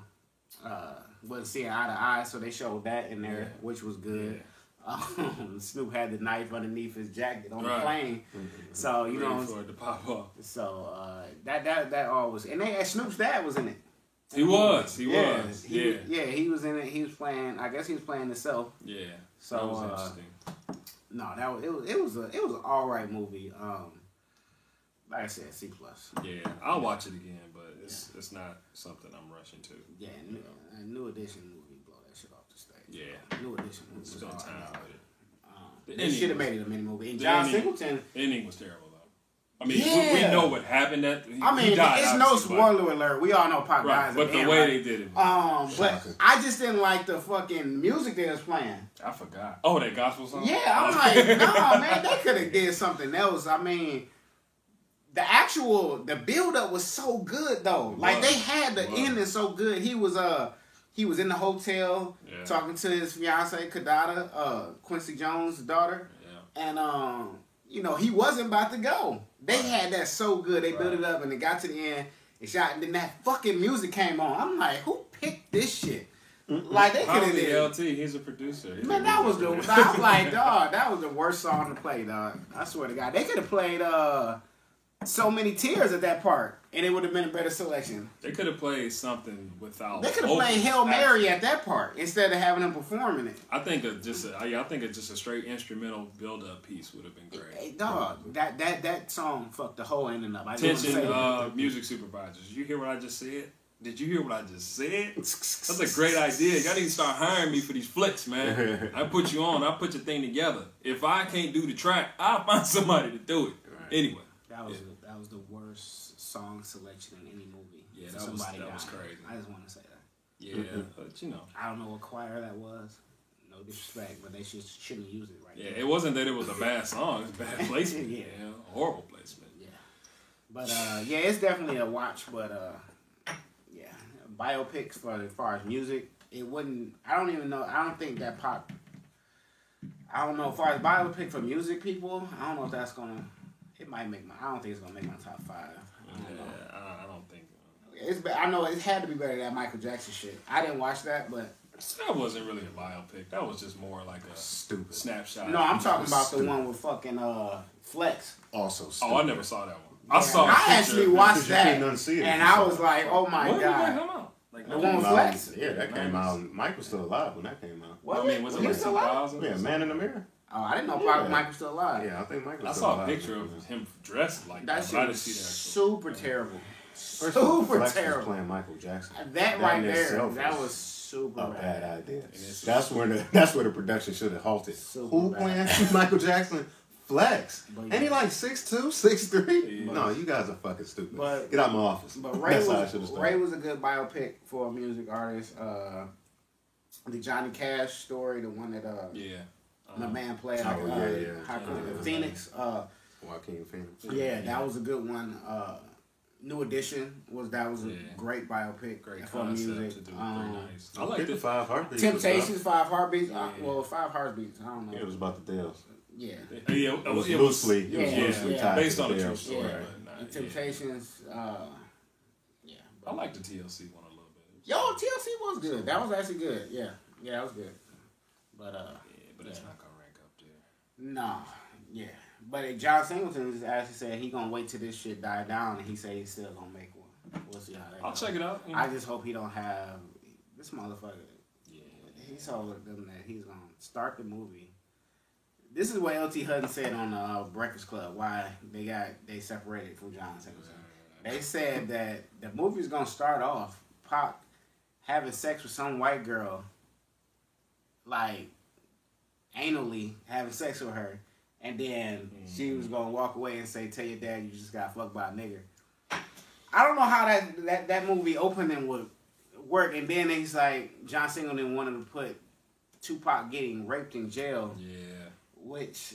Speaker 3: wasn't seeing eye to eye, so they showed that in there, which was good. Yeah. Snoop had the knife underneath his jacket on the plane, so you know,
Speaker 2: for it to pop up.
Speaker 3: So that all was, and Snoop's dad was in it.
Speaker 2: He was.
Speaker 3: He was in it. He was playing. I guess he was playing himself.
Speaker 2: Yeah.
Speaker 3: So
Speaker 2: that was interesting.
Speaker 3: No, it was an all right movie. Like I said, C+.
Speaker 2: Yeah, I'll watch it again, but it's not something I'm rushing to.
Speaker 3: Yeah, New Edition movie blow that shit off the stage.
Speaker 2: Yeah,
Speaker 3: New Edition movie was
Speaker 2: all
Speaker 3: all
Speaker 2: time
Speaker 3: right.
Speaker 2: with it.
Speaker 3: They should have made it a mini movie. And John Singleton.
Speaker 2: The ending was terrible though. I mean, we know what happened. He died,
Speaker 3: it's no spoiler alert. We all know Pac dies.
Speaker 2: But the way they did it.
Speaker 3: But I just didn't like the fucking music they was playing.
Speaker 2: I forgot. Oh, that gospel song.
Speaker 3: Yeah, I'm like, no, man, they could have did something else. I mean, the build up was so good though. Like they had the ending so good. He was in the hotel talking to his fiance Kadada, Quincy Jones' daughter, and you know, he wasn't about to go. They had that so good. They built it up and it got to the end. It shot, and then that fucking music came on. I'm like, who picked this shit? Like they could have did.
Speaker 2: LT, he's a producer.
Speaker 3: Man, that was the. I'm like, dog, that was the worst song to play, dog. I swear to God, they could have played So Many Tears at that part, and it would have been a better selection.
Speaker 2: They could have played something without.
Speaker 3: They could have played Hail Mary at that part instead of having them performing it.
Speaker 2: I think just a straight instrumental build-up piece would have been great.
Speaker 3: Hey, dog, that song fucked the whole ending up. I just
Speaker 2: Attention,
Speaker 3: wanna say
Speaker 2: music supervisors. Did you hear what I just said? Did you hear what I just said? That's a great idea. Y'all need to start hiring me for these flicks, man. I put you on. I put your thing together. If I can't do the track, I'll find somebody to do it. Right. Anyway.
Speaker 3: That was the worst song selection in any movie.
Speaker 2: Yeah, that was crazy.
Speaker 3: I just want to say that.
Speaker 2: Yeah, but you know.
Speaker 3: I don't know what choir that was. No disrespect, but they shouldn't use it right now.
Speaker 2: Yeah, it wasn't that it was a bad song. It was bad placement.
Speaker 3: Yeah.
Speaker 2: Horrible placement.
Speaker 3: Yeah. But, yeah, it's definitely a watch, but, yeah. Biopics for as far as music, it wouldn't, I don't even know, I don't think that pop, I don't know, as far as biopic for music people, I don't know if that's going to, it might make I don't think it's going to make my top 5.
Speaker 2: I don't think.
Speaker 3: I know it had to be better than that Michael Jackson shit. I didn't watch that, but
Speaker 2: that wasn't really a biopic. That was just more like a
Speaker 4: stupid
Speaker 2: snapshot.
Speaker 3: No, I'm talking about the one with fucking Flex.
Speaker 4: Also stupid.
Speaker 2: Oh, I never saw that one.
Speaker 3: I actually watched that, and I was like, "Oh my
Speaker 2: god!" When did that come out?
Speaker 3: Like the one with Flex.
Speaker 4: Yeah, that came out. Mike was still alive when that came out.
Speaker 3: What?
Speaker 2: I mean, was it like 2000?
Speaker 4: Yeah, Man in the Mirror.
Speaker 3: Oh, I didn't know Mike was still alive.
Speaker 4: Yeah, I think Mike was
Speaker 2: I
Speaker 4: still
Speaker 2: saw
Speaker 4: alive.
Speaker 2: a picture of him dressed like
Speaker 3: that.
Speaker 2: Shit was
Speaker 3: super terrible.
Speaker 4: Super terrible. Was playing Michael Jackson.
Speaker 3: That right there, that was super
Speaker 4: a bad idea. That's where the production should have halted. Who playing Michael Jackson? Flex. Ain't he like 6'2", 6'3"? No, you guys are fucking stupid. Get out of my office.
Speaker 3: But Ray was a good biopic for a music artist. The Johnny Cash story, the one that my man played Phoenix.
Speaker 4: Joaquin Phoenix.
Speaker 3: Yeah, that was a good one. New Edition was a great biopic for music.
Speaker 2: Nice. I like the
Speaker 4: 5 Heartbeats.
Speaker 3: Temptations, 5 Heartbeats. 5 Heartbeats. I don't know.
Speaker 4: Yeah, it was about the Dells.
Speaker 3: Yeah.
Speaker 4: It was loosely tied
Speaker 2: based on a
Speaker 4: the
Speaker 2: true
Speaker 4: Dells.
Speaker 2: story.
Speaker 3: Yeah. Temptations. Yeah.
Speaker 2: I like the TLC one a little bit.
Speaker 3: Yo, TLC was good. That was actually good. Yeah, that was good. But
Speaker 2: but it's not gonna rank up there.
Speaker 3: No. Yeah. But John Singleton just actually said he gonna wait till this shit die down, and he said he's still gonna make one. We'll see how that
Speaker 2: I'll
Speaker 3: goes.
Speaker 2: check it out.
Speaker 3: I just hope he don't have this motherfucker.
Speaker 2: Yeah.
Speaker 3: He told them that he's gonna start the movie. This is what LT Hutton said on the Breakfast Club. Why they separated from John Singleton. They said that the movie's gonna start off Pac having sex with some white girl, like anally having sex with her. And then she was gonna walk away and say, "Tell your dad you just got fucked by a nigger." I don't know how that movie opening would work. And then he's like, John Singleton wanted to put Tupac getting raped in jail.
Speaker 2: Yeah.
Speaker 3: Which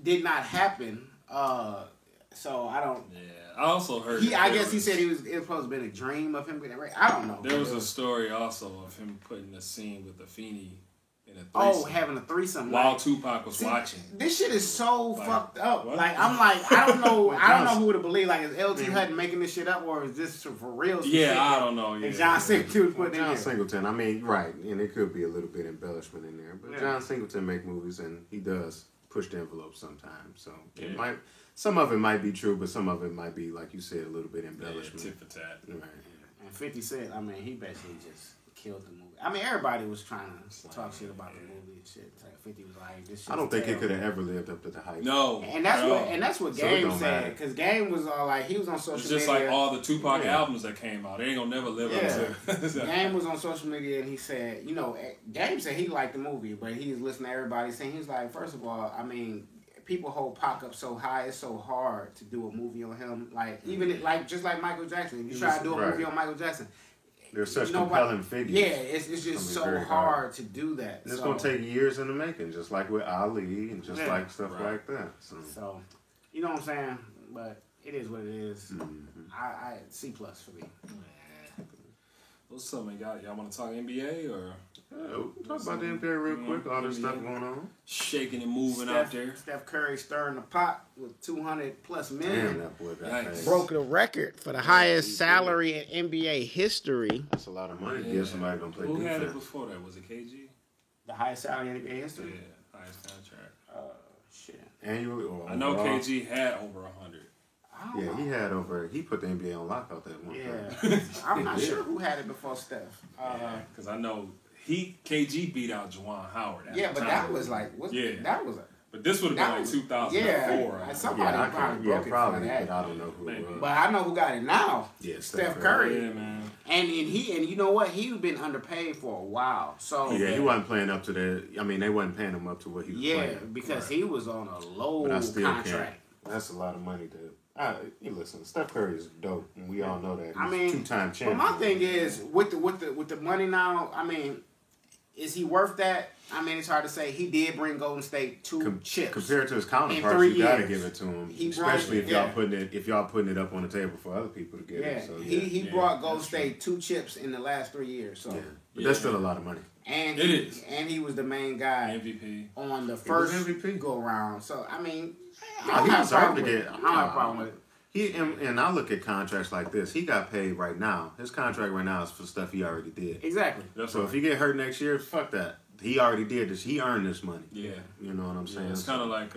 Speaker 3: did not happen. So I don't.
Speaker 2: Yeah, I also heard.
Speaker 3: I guess he said it was supposed to be a dream of him getting raped. I don't know.
Speaker 2: There was a story also of him putting a scene with Afeni.
Speaker 3: Having a threesome
Speaker 2: while Tupac was watching.
Speaker 3: This shit is so fucked up. What? Like I'm like I don't know who to believe. Like is LT Hutton making this shit up or is this for real?
Speaker 2: Yeah, I don't know. Yeah,
Speaker 3: John Singleton put
Speaker 4: John Singleton. I mean, right, and it could be a little bit embellishment in there, but John Singleton make movies and he does push the envelope sometimes. So it might. Some of it might be true, but some of it might be, like you said, a little bit embellishment.
Speaker 2: Tit for tat.
Speaker 3: Right. And 50 Cent, I mean, he basically just killed the movie. I mean, everybody was trying to talk shit about the movie and shit. Like 50 was like, this shit.
Speaker 4: I don't think it could have ever lived up to the hype.
Speaker 2: No.
Speaker 3: And that's what Game said. Because Game was all like, he was on social media.
Speaker 2: It's just like all the Tupac albums that came out. They ain't gonna never live up to.
Speaker 3: Game was on social media and he said, Game said he liked the movie, but he was listening to everybody saying, he was like, first of all, I mean, people hold Pac up so high, it's so hard to do a movie on him. Like, even just like Michael Jackson. If you try to do a movie on Michael Jackson,
Speaker 4: they're such compelling figures.
Speaker 3: Yeah, it's just so hard to do that.
Speaker 4: And it's going to take years in the making, just like with Ali and just like stuff like that.
Speaker 3: So, you know what I'm saying? But it is what it is. Mm-hmm. I C+ for me.
Speaker 2: What's up, man? Y'all want to talk NBA or?
Speaker 4: Talk about the NBA real quick. All this stuff going on.
Speaker 2: Shaking and moving out there.
Speaker 3: Steph Curry stirring the pot with $200+ million.
Speaker 4: Damn, that boy got paid.
Speaker 3: Broke the record for the highest salary in NBA history.
Speaker 4: That's a lot of money to give somebody going to play defense.
Speaker 2: Who had it before that? Was it KG?
Speaker 3: The highest salary in NBA history?
Speaker 2: Yeah, highest contract.
Speaker 3: Shit.
Speaker 4: Annually or
Speaker 2: I know KG had over 100.
Speaker 3: don't know.
Speaker 4: he had he put the NBA on lockout that one time.
Speaker 3: Yeah, I'm not sure who had it before Steph.
Speaker 2: Because I know KG beat out Juwan Howard. At
Speaker 3: Yeah,
Speaker 2: the
Speaker 3: but
Speaker 2: time.
Speaker 3: that was like, that was.
Speaker 2: But this would have been like 2004.
Speaker 3: Yeah, somebody probably broke it for that.
Speaker 4: but I don't know who it was.
Speaker 3: But I know who got it now.
Speaker 4: Yeah,
Speaker 3: Steph Curry.
Speaker 2: Yeah, man.
Speaker 3: And you know what? He's been underpaid for a while. So
Speaker 4: Yeah, he wasn't playing up to I mean, they wasn't paying him up to what he was playing.
Speaker 3: Yeah, because he was on a low
Speaker 4: But I still
Speaker 3: contract.
Speaker 4: can't. That's a lot of money to. Listen, Steph Curry is dope, and we all know that. He's
Speaker 3: I mean,
Speaker 4: two-time champion.
Speaker 3: But my thing is with the money now. I mean, is he worth that? I mean, it's hard to say. He did bring Golden State two chips.
Speaker 4: Compared to his
Speaker 3: in
Speaker 4: counterparts,
Speaker 3: 3
Speaker 4: you gotta
Speaker 3: years.
Speaker 4: give it to him.
Speaker 3: He
Speaker 4: Especially
Speaker 3: brought-
Speaker 4: if y'all putting it up on the table for other people to get
Speaker 3: Yeah,
Speaker 4: it. So
Speaker 3: he brought Golden State 2 chips in the last 3 years. So,
Speaker 4: but that's still a lot of money.
Speaker 3: and
Speaker 2: It is.
Speaker 3: and he was the main guy
Speaker 2: MVP.
Speaker 3: on the
Speaker 4: was
Speaker 3: first
Speaker 4: MVP.
Speaker 3: go round. So I mean,
Speaker 4: No, he deserved to get.
Speaker 3: I don't have a problem with it.
Speaker 4: He and I look at contracts like this. He got paid right now. His contract right now is for stuff he already did.
Speaker 3: Exactly.
Speaker 2: That's
Speaker 4: So
Speaker 2: right.
Speaker 4: if he get hurt next year, fuck that. He already did this. He earned this money.
Speaker 2: Yeah.
Speaker 4: You know what I'm saying?
Speaker 2: It's kind of like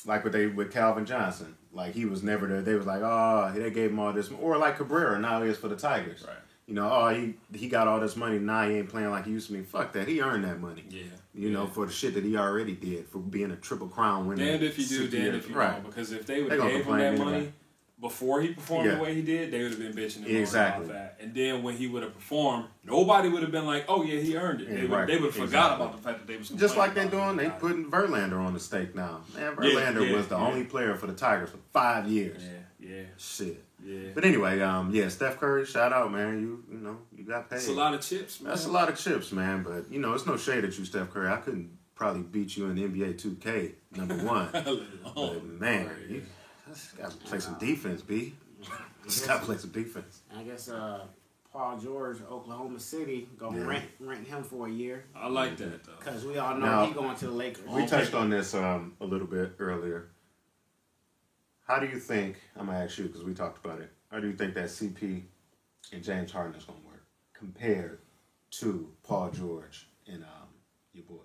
Speaker 4: like with Calvin Johnson. Like he was never there. They was like, oh, they gave him all this, or like Cabrera now he is for the Tigers.
Speaker 2: right.
Speaker 4: You know, oh, he got all this money. Now he ain't playing like he used to be. Fuck that. He earned that money.
Speaker 2: Yeah.
Speaker 4: You know, for the shit that he already did, for being a Triple Crown winner.
Speaker 2: Damned if you do,
Speaker 4: 60
Speaker 2: damned
Speaker 4: years.
Speaker 2: if you
Speaker 4: Right.
Speaker 2: don't. Because if they would
Speaker 4: They
Speaker 2: have
Speaker 4: gonna
Speaker 2: gave him
Speaker 4: complain
Speaker 2: that
Speaker 4: anyway.
Speaker 2: money before he performed
Speaker 4: Yeah.
Speaker 2: the way he did, they would have been bitching and
Speaker 4: Exactly.
Speaker 2: about that. And then when he would have performed, nobody would have been like, "Oh yeah, he earned it."
Speaker 4: Yeah,
Speaker 2: They would
Speaker 4: right.
Speaker 2: have forgot
Speaker 4: Exactly.
Speaker 2: about the fact that they was
Speaker 4: Just like they're
Speaker 2: complaining
Speaker 4: doing, they
Speaker 2: about it.
Speaker 4: putting Verlander on the stake now. Man,
Speaker 2: Yeah,
Speaker 4: Verlander
Speaker 2: yeah,
Speaker 4: was the
Speaker 2: yeah.
Speaker 4: only player for the Tigers for 5 years.
Speaker 2: Yeah.
Speaker 4: Shit.
Speaker 2: Yeah.
Speaker 4: But anyway, Steph Curry, shout out, man. You know, you got paid.
Speaker 2: It's a lot of chips, man.
Speaker 4: That's a lot of chips, man. But you know, it's no shade at you, Steph Curry. I couldn't probably beat you in the NBA 2K #1. But man, you just gotta play some defense, B. Just gotta play some defense.
Speaker 3: I guess Paul George, Oklahoma City, gonna rent him for a year
Speaker 2: I like that though.
Speaker 3: because we all know
Speaker 4: Now,
Speaker 3: he going to the Lakers.
Speaker 4: We touched on this a little bit earlier. How do you think, I'm going to ask you because we talked about it, how do you think that CP and James Harden is going to work compared to Paul George and your boy,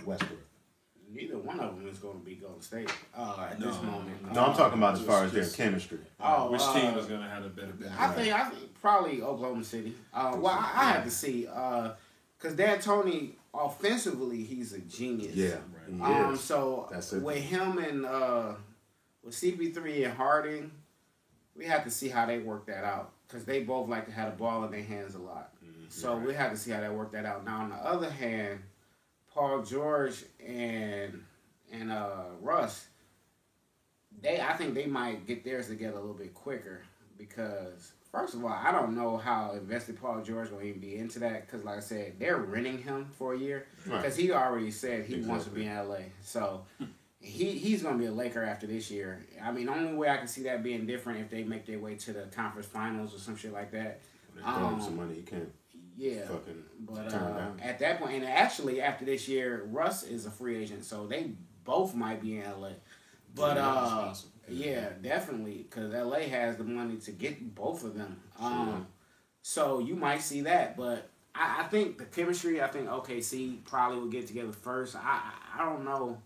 Speaker 4: Westbrook?
Speaker 3: Neither one of them is going to be Golden State at this moment.
Speaker 4: No, I'm talking about as far as their
Speaker 2: just-
Speaker 4: chemistry.
Speaker 2: Which team is gonna have a better bench?
Speaker 3: I think probably Oklahoma City. Well, I have to see because D'Antoni offensively he's a genius.
Speaker 4: Yeah, he is.
Speaker 3: So
Speaker 4: That's it.
Speaker 3: with him and with CP3 and Harding, we have to see how they work that out because they both like to have the ball in their hands a lot. So we have to see how they work that out. Now on the other hand, Paul George and Russ, I think they might get theirs together a little bit quicker because first of all, I don't know how invested Paul George will even be into that because like I said, they're renting him for a year because he already said he wants to be in LA. So he's going to be a Laker after this year. I mean, the only way I can see that being different if they make their way to the conference finals or some shit like that.
Speaker 4: They throw him some money, you can't fucking
Speaker 3: But
Speaker 4: turn it down.
Speaker 3: at that point, and actually after this year, Russ is a free agent, so they both might be in LA. But yeah, definitely, because LA has the money to get both of them. So you might see that, but I think the chemistry. I think OKC probably will get together first. I don't know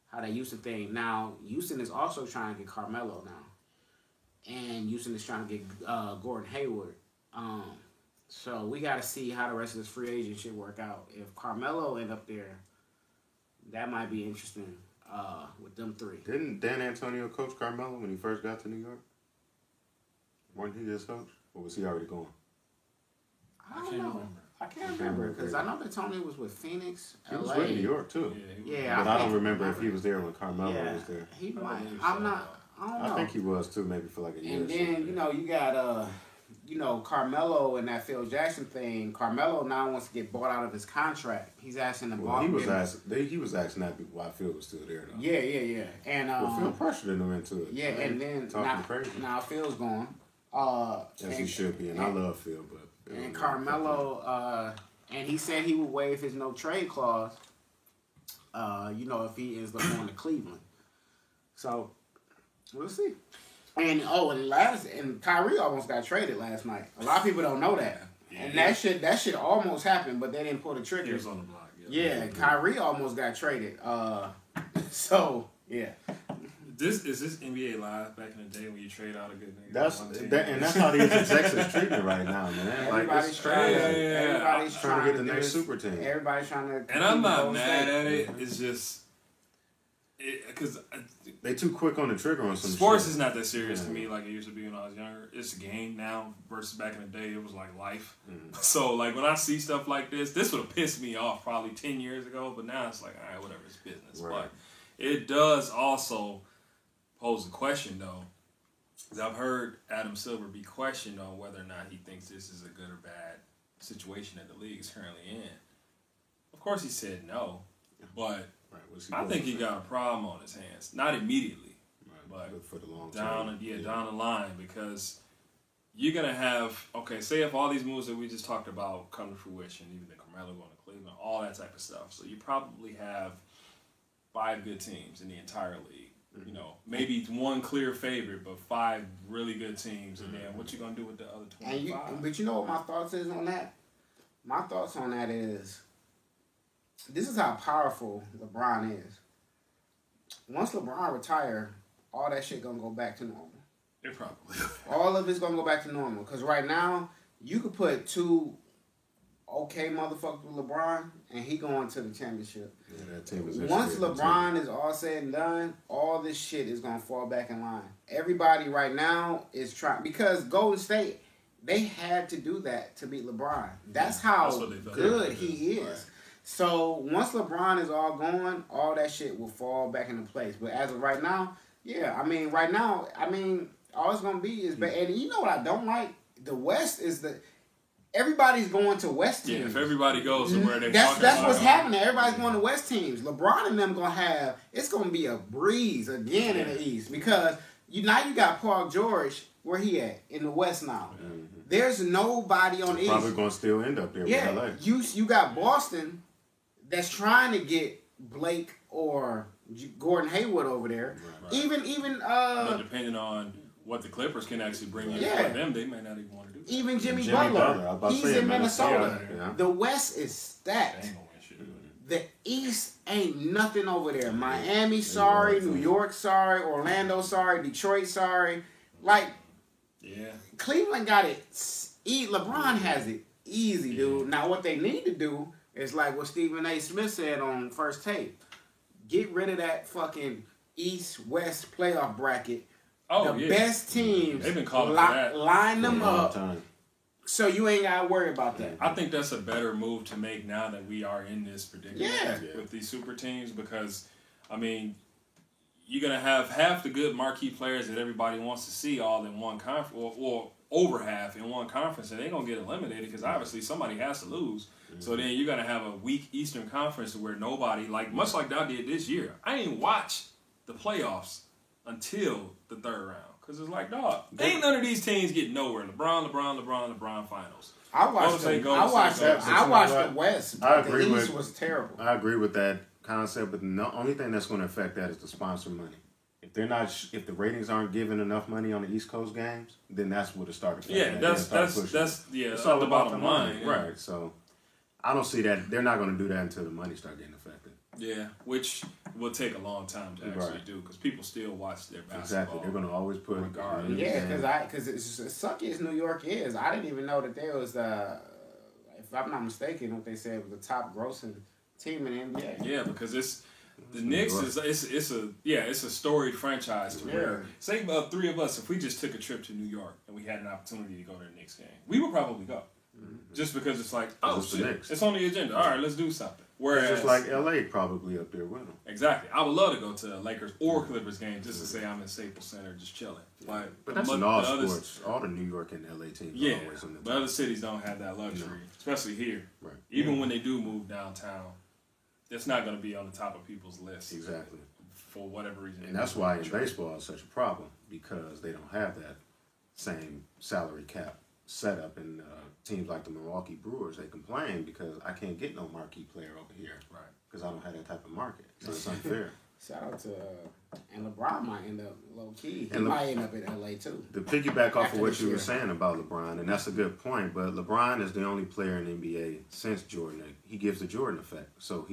Speaker 3: how that Houston thing. Now Houston is also trying to get Carmelo now, and Houston is trying to get Gordon Hayward. So we got to see how the rest of this free agent shit work out. If Carmelo end up there, that might be interesting with them three.
Speaker 4: Didn't Dan Antonio coach Carmelo when he first got to New York? Wasn't he his coach? Or was he already gone?
Speaker 3: I don't know. I can't remember because I know that Tony was with Phoenix,
Speaker 4: He was
Speaker 3: LA.
Speaker 4: with New York too.
Speaker 3: Yeah,
Speaker 4: But I don't
Speaker 3: think-
Speaker 4: remember if he was there when Carmelo
Speaker 3: Yeah,
Speaker 4: was there.
Speaker 3: he might. I'm not. I don't know.
Speaker 4: I think he was too, maybe for like a year.
Speaker 3: And
Speaker 4: or
Speaker 3: then
Speaker 4: something.
Speaker 3: you got Carmelo and that Phil Jackson thing. Carmelo now wants to get bought out of his contract. He's asking the
Speaker 4: Well,
Speaker 3: ball.
Speaker 4: he was asking that why Phil was still there though.
Speaker 3: Yeah. And
Speaker 4: Well, Phil pressured him into it.
Speaker 3: yeah,
Speaker 4: man.
Speaker 3: and then
Speaker 4: talking crazy.
Speaker 3: now Phil's gone.
Speaker 4: As he should be, and I love Phil, but
Speaker 3: And Carmelo, and he said he would waive his no trade clause. If he ends up going to Cleveland. So we'll see. And Kyrie almost got traded last night. A lot of people don't know that. And that shit almost happened, but they didn't pull the
Speaker 2: He
Speaker 3: trigger.
Speaker 2: was on the block.
Speaker 3: Yeah, Kyrie almost got traded. So yeah.
Speaker 2: Is this NBA Live back in the day when you trade out a good nigga?
Speaker 3: That's
Speaker 4: how these execs is treating right now, man.
Speaker 3: Everybody's trying
Speaker 4: to get the next super team.
Speaker 3: Everybody's trying to.
Speaker 2: And I'm not mad at it. It's just because
Speaker 4: they too quick on the trigger on some
Speaker 2: sports
Speaker 4: shit.
Speaker 2: is not that serious to me like it used to be when I was younger. It's a game now versus back in the day. It was like life. So like when I see stuff like this would have pissed me off probably 10 years ago. But now it's like, all right, whatever, it's business.
Speaker 4: Right.
Speaker 2: But it does also pose a question though, because I've heard Adam Silver be questioned on whether or not he thinks this is a good or bad situation that the league is currently in. Of course, he said no, but I think he got a problem on his hands. Not immediately, but
Speaker 4: for the long
Speaker 2: down the line, because you're gonna have say if all these moves that we just talked about come to fruition, even the Carmelo going to Cleveland, all that type of stuff. So you probably have 5 good teams in the entire league. You know, maybe one clear favorite, but 5 really good teams, and then what you gonna do with the other 25?
Speaker 3: But you know what my thoughts is on that? My thoughts on that is, this is how powerful LeBron is. Once LeBron retire, all that shit gonna go back to normal.
Speaker 2: It probably.
Speaker 3: All of it's gonna go back to normal. Cause right now, you could put 2 okay motherfuckers with LeBron, and he going to the championship.
Speaker 4: Yeah, that team is
Speaker 3: once LeBron is all said and done, all this shit is gonna fall back in line. Everybody right now is trying, because Golden State, they had to do that to beat LeBron. That's how good he is. Right. So once LeBron is all gone, all that shit will fall back into place. But as of right now, all it's gonna be is bad. And you know what I don't like? The West is everybody's going to West teams.
Speaker 2: Yeah, if everybody goes to where
Speaker 3: that's what's happening. Everybody's going to West teams. LeBron and them it's gonna be a breeze again in the East, because you got Paul George, where he at in the West now. Mm-hmm. There's nobody on the East.
Speaker 4: Probably gonna still end up there with LA.
Speaker 3: You got Boston that's trying to get Blake or Gordon Hayward over there. Right. Even
Speaker 2: depending on what the Clippers can actually bring in for them, they may not even want to do that.
Speaker 3: Even Jimmy Butler, he's in Minnesota. Yeah. The West is stacked. The East ain't nothing over there. Miami, sorry. New York, sorry. Orlando, sorry. Detroit, sorry. Cleveland got it. LeBron has it easy, dude. Now, what they need to do is like what Stephen A. Smith said on First Take. Get rid of that fucking East-West playoff bracket. Best teams,
Speaker 2: they've been calling for that.
Speaker 3: Line them up, so you ain't got to worry about that.
Speaker 2: I think that's a better move to make now that we are in this predicament with these super teams, because, I mean, you're going to have half the good marquee players that everybody wants to see all in one conference, or over half in one conference, and they're going to get eliminated because obviously somebody has to lose. Mm-hmm. So then you're going to have a weak Eastern Conference where nobody, much like I did this year, I ain't watched the playoffs until the 3rd round. Because it's like, dog, ain't none of these teams get nowhere. LeBron finals.
Speaker 3: I watched the West, but the East was terrible.
Speaker 4: I agree with that concept, but the only thing that's going to affect that is the sponsor money. If they're not, if the ratings aren't giving enough money on the East Coast games, then that's what it started.
Speaker 2: Yeah, that's
Speaker 4: it's all
Speaker 2: the
Speaker 4: about
Speaker 2: bottom
Speaker 4: the
Speaker 2: line,
Speaker 4: money, right? So I don't see that they're not going to do that until the money start getting affected.
Speaker 2: Yeah, which will take a long time to actually do, because people still watch their basketball.
Speaker 4: Exactly, they're going to always put
Speaker 2: regardless.
Speaker 3: Yeah, because as sucky as New York is, I didn't even know that there was if I'm not mistaken, what they said was the top grossing team in the NBA.
Speaker 2: Yeah, because the Knicks it's a storied franchise to where, say 3 of us, if we just took a trip to New York and we had an opportunity to go to the Knicks game, we would probably go. Mm-hmm. Just because it's like, it's on the agenda. All right, let's do something. Whereas,
Speaker 4: it's just like LA probably up there with them.
Speaker 2: Exactly. I would love to go to a Lakers or Clippers game just to say I'm in Staples Center just chilling. But
Speaker 4: that's in all sports. All the New York and LA teams are always in the top.
Speaker 2: But other cities don't have that luxury, especially here.
Speaker 4: Right.
Speaker 2: Even when they do move downtown, it's not going to be on the top of people's list.
Speaker 4: Exactly.
Speaker 2: For whatever reason.
Speaker 4: And that's why in baseball it's such a problem, because they don't have that same salary cap setup. And teams like the Milwaukee Brewers, they complain because I can't get no marquee player over here.
Speaker 2: Right.
Speaker 4: Because I don't have that type of market. So it's unfair.
Speaker 3: Shout out to and LeBron might end up low key. He might end up in LA too.
Speaker 4: To piggyback off of what you were saying about LeBron, and that's a good point, but LeBron is the only player in the NBA since Jordan. He gives the Jordan effect. So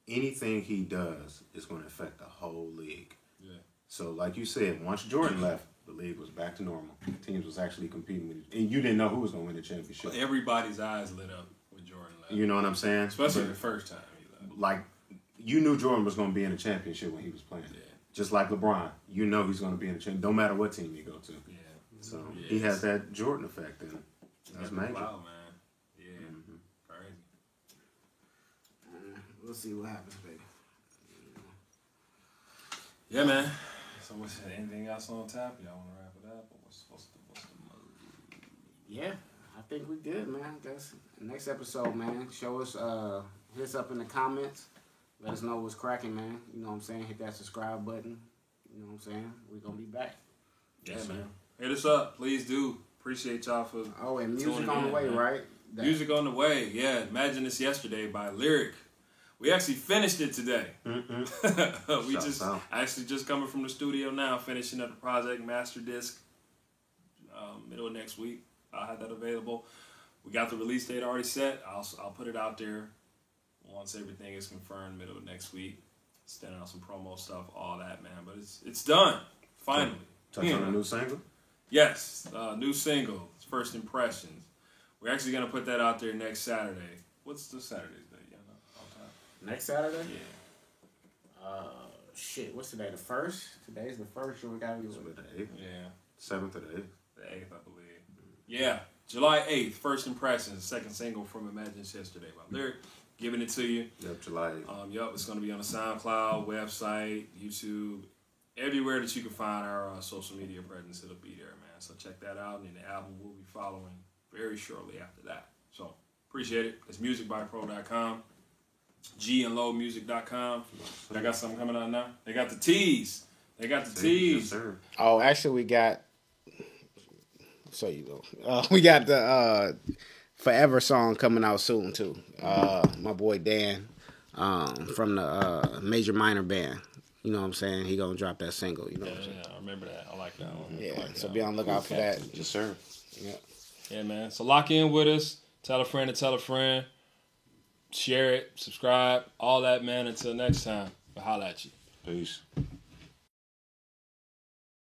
Speaker 4: anything he does is going to affect the whole league.
Speaker 2: Yeah.
Speaker 4: So, like you said, once Jordan left, the league was back to normal. Teams was actually competing with and you didn't know who was going to win the championship.
Speaker 2: Everybody's eyes lit up with Jordan left.
Speaker 4: You know what I'm saying?
Speaker 2: Especially the first time he left.
Speaker 4: Like, you knew Jordan was going to be in a championship when he was playing.
Speaker 2: Yeah.
Speaker 4: Just like LeBron, you know he's going to be in a championship, no matter what team you go to.
Speaker 2: Yeah.
Speaker 4: So he has that Jordan effect, and that's major.
Speaker 2: Wow, man. Yeah. Crazy.
Speaker 3: We'll see what happens, baby.
Speaker 2: Yeah, man. So, what's anything else on tap? Y'all want to wrap it up? Or what's the move?
Speaker 3: Yeah, I think we good, man. That's next episode, man. Show us, hit us up in the comments. Let us know what's cracking, man. You know what I'm saying? Hit that subscribe button. You know what I'm saying? We're going to be back.
Speaker 2: Yes, man. Hit us up. Please do. Appreciate y'all for
Speaker 3: Oh, and music
Speaker 2: tuning
Speaker 3: on the
Speaker 2: in,
Speaker 3: way,
Speaker 2: man.
Speaker 3: right?
Speaker 2: Music on the way. Yeah. Imagine This Yesterday by Lyric. We actually finished it today. We
Speaker 4: Shouts out.
Speaker 2: actually just coming from the studio now, finishing up the project, master disc, middle of next week. I'll have that available. We got the release date already set. I'll put it out there once everything is confirmed, middle of next week. Standing on some promo stuff, all that, man. But it's done, finally.
Speaker 4: Touch on a new single?
Speaker 2: Yes, new single, First Impressions. We're actually going to put that out there next Saturday. What's the Saturday's date? You know, all time.
Speaker 3: Next Saturday?
Speaker 2: Yeah.
Speaker 3: Shit, what's today? The 1st? Today's the 1st, so we got to be
Speaker 4: With the 8th?
Speaker 2: Yeah.
Speaker 4: 7th or the 8th?
Speaker 2: The 8th, I believe. Yeah. July 8th, First Impressions, second single from Imagine This Yesterday by Lyric. Giving it to you.
Speaker 4: Yep, July 8th.
Speaker 2: Yup, it's going to be on the SoundCloud, website, YouTube, everywhere that you can find our social media presence. It'll be there, man. So check that out, and the album will be following very shortly after that. So appreciate it. It's musicbypro.com, gandlowmusic.com. I got something coming out now. They got the tees.
Speaker 4: Yes,
Speaker 2: tees.
Speaker 4: sir.
Speaker 3: Oh, actually, we got. So you know, we got the Forever song coming out soon too. My boy Dan, from the Major Minor band. You know what I'm saying? He gonna drop that single. You know what I'm saying?
Speaker 5: Yeah, I remember that. I like that one.
Speaker 3: Yeah.
Speaker 5: I like
Speaker 3: So
Speaker 5: that
Speaker 3: be
Speaker 5: one.
Speaker 3: on the lookout for that.
Speaker 4: Yes, sir.
Speaker 3: Yeah.
Speaker 5: Yeah, man. So lock in with us. Tell a friend to tell a friend. Share it. Subscribe. All that, man. Until next time. We'll holla at you.
Speaker 4: Peace.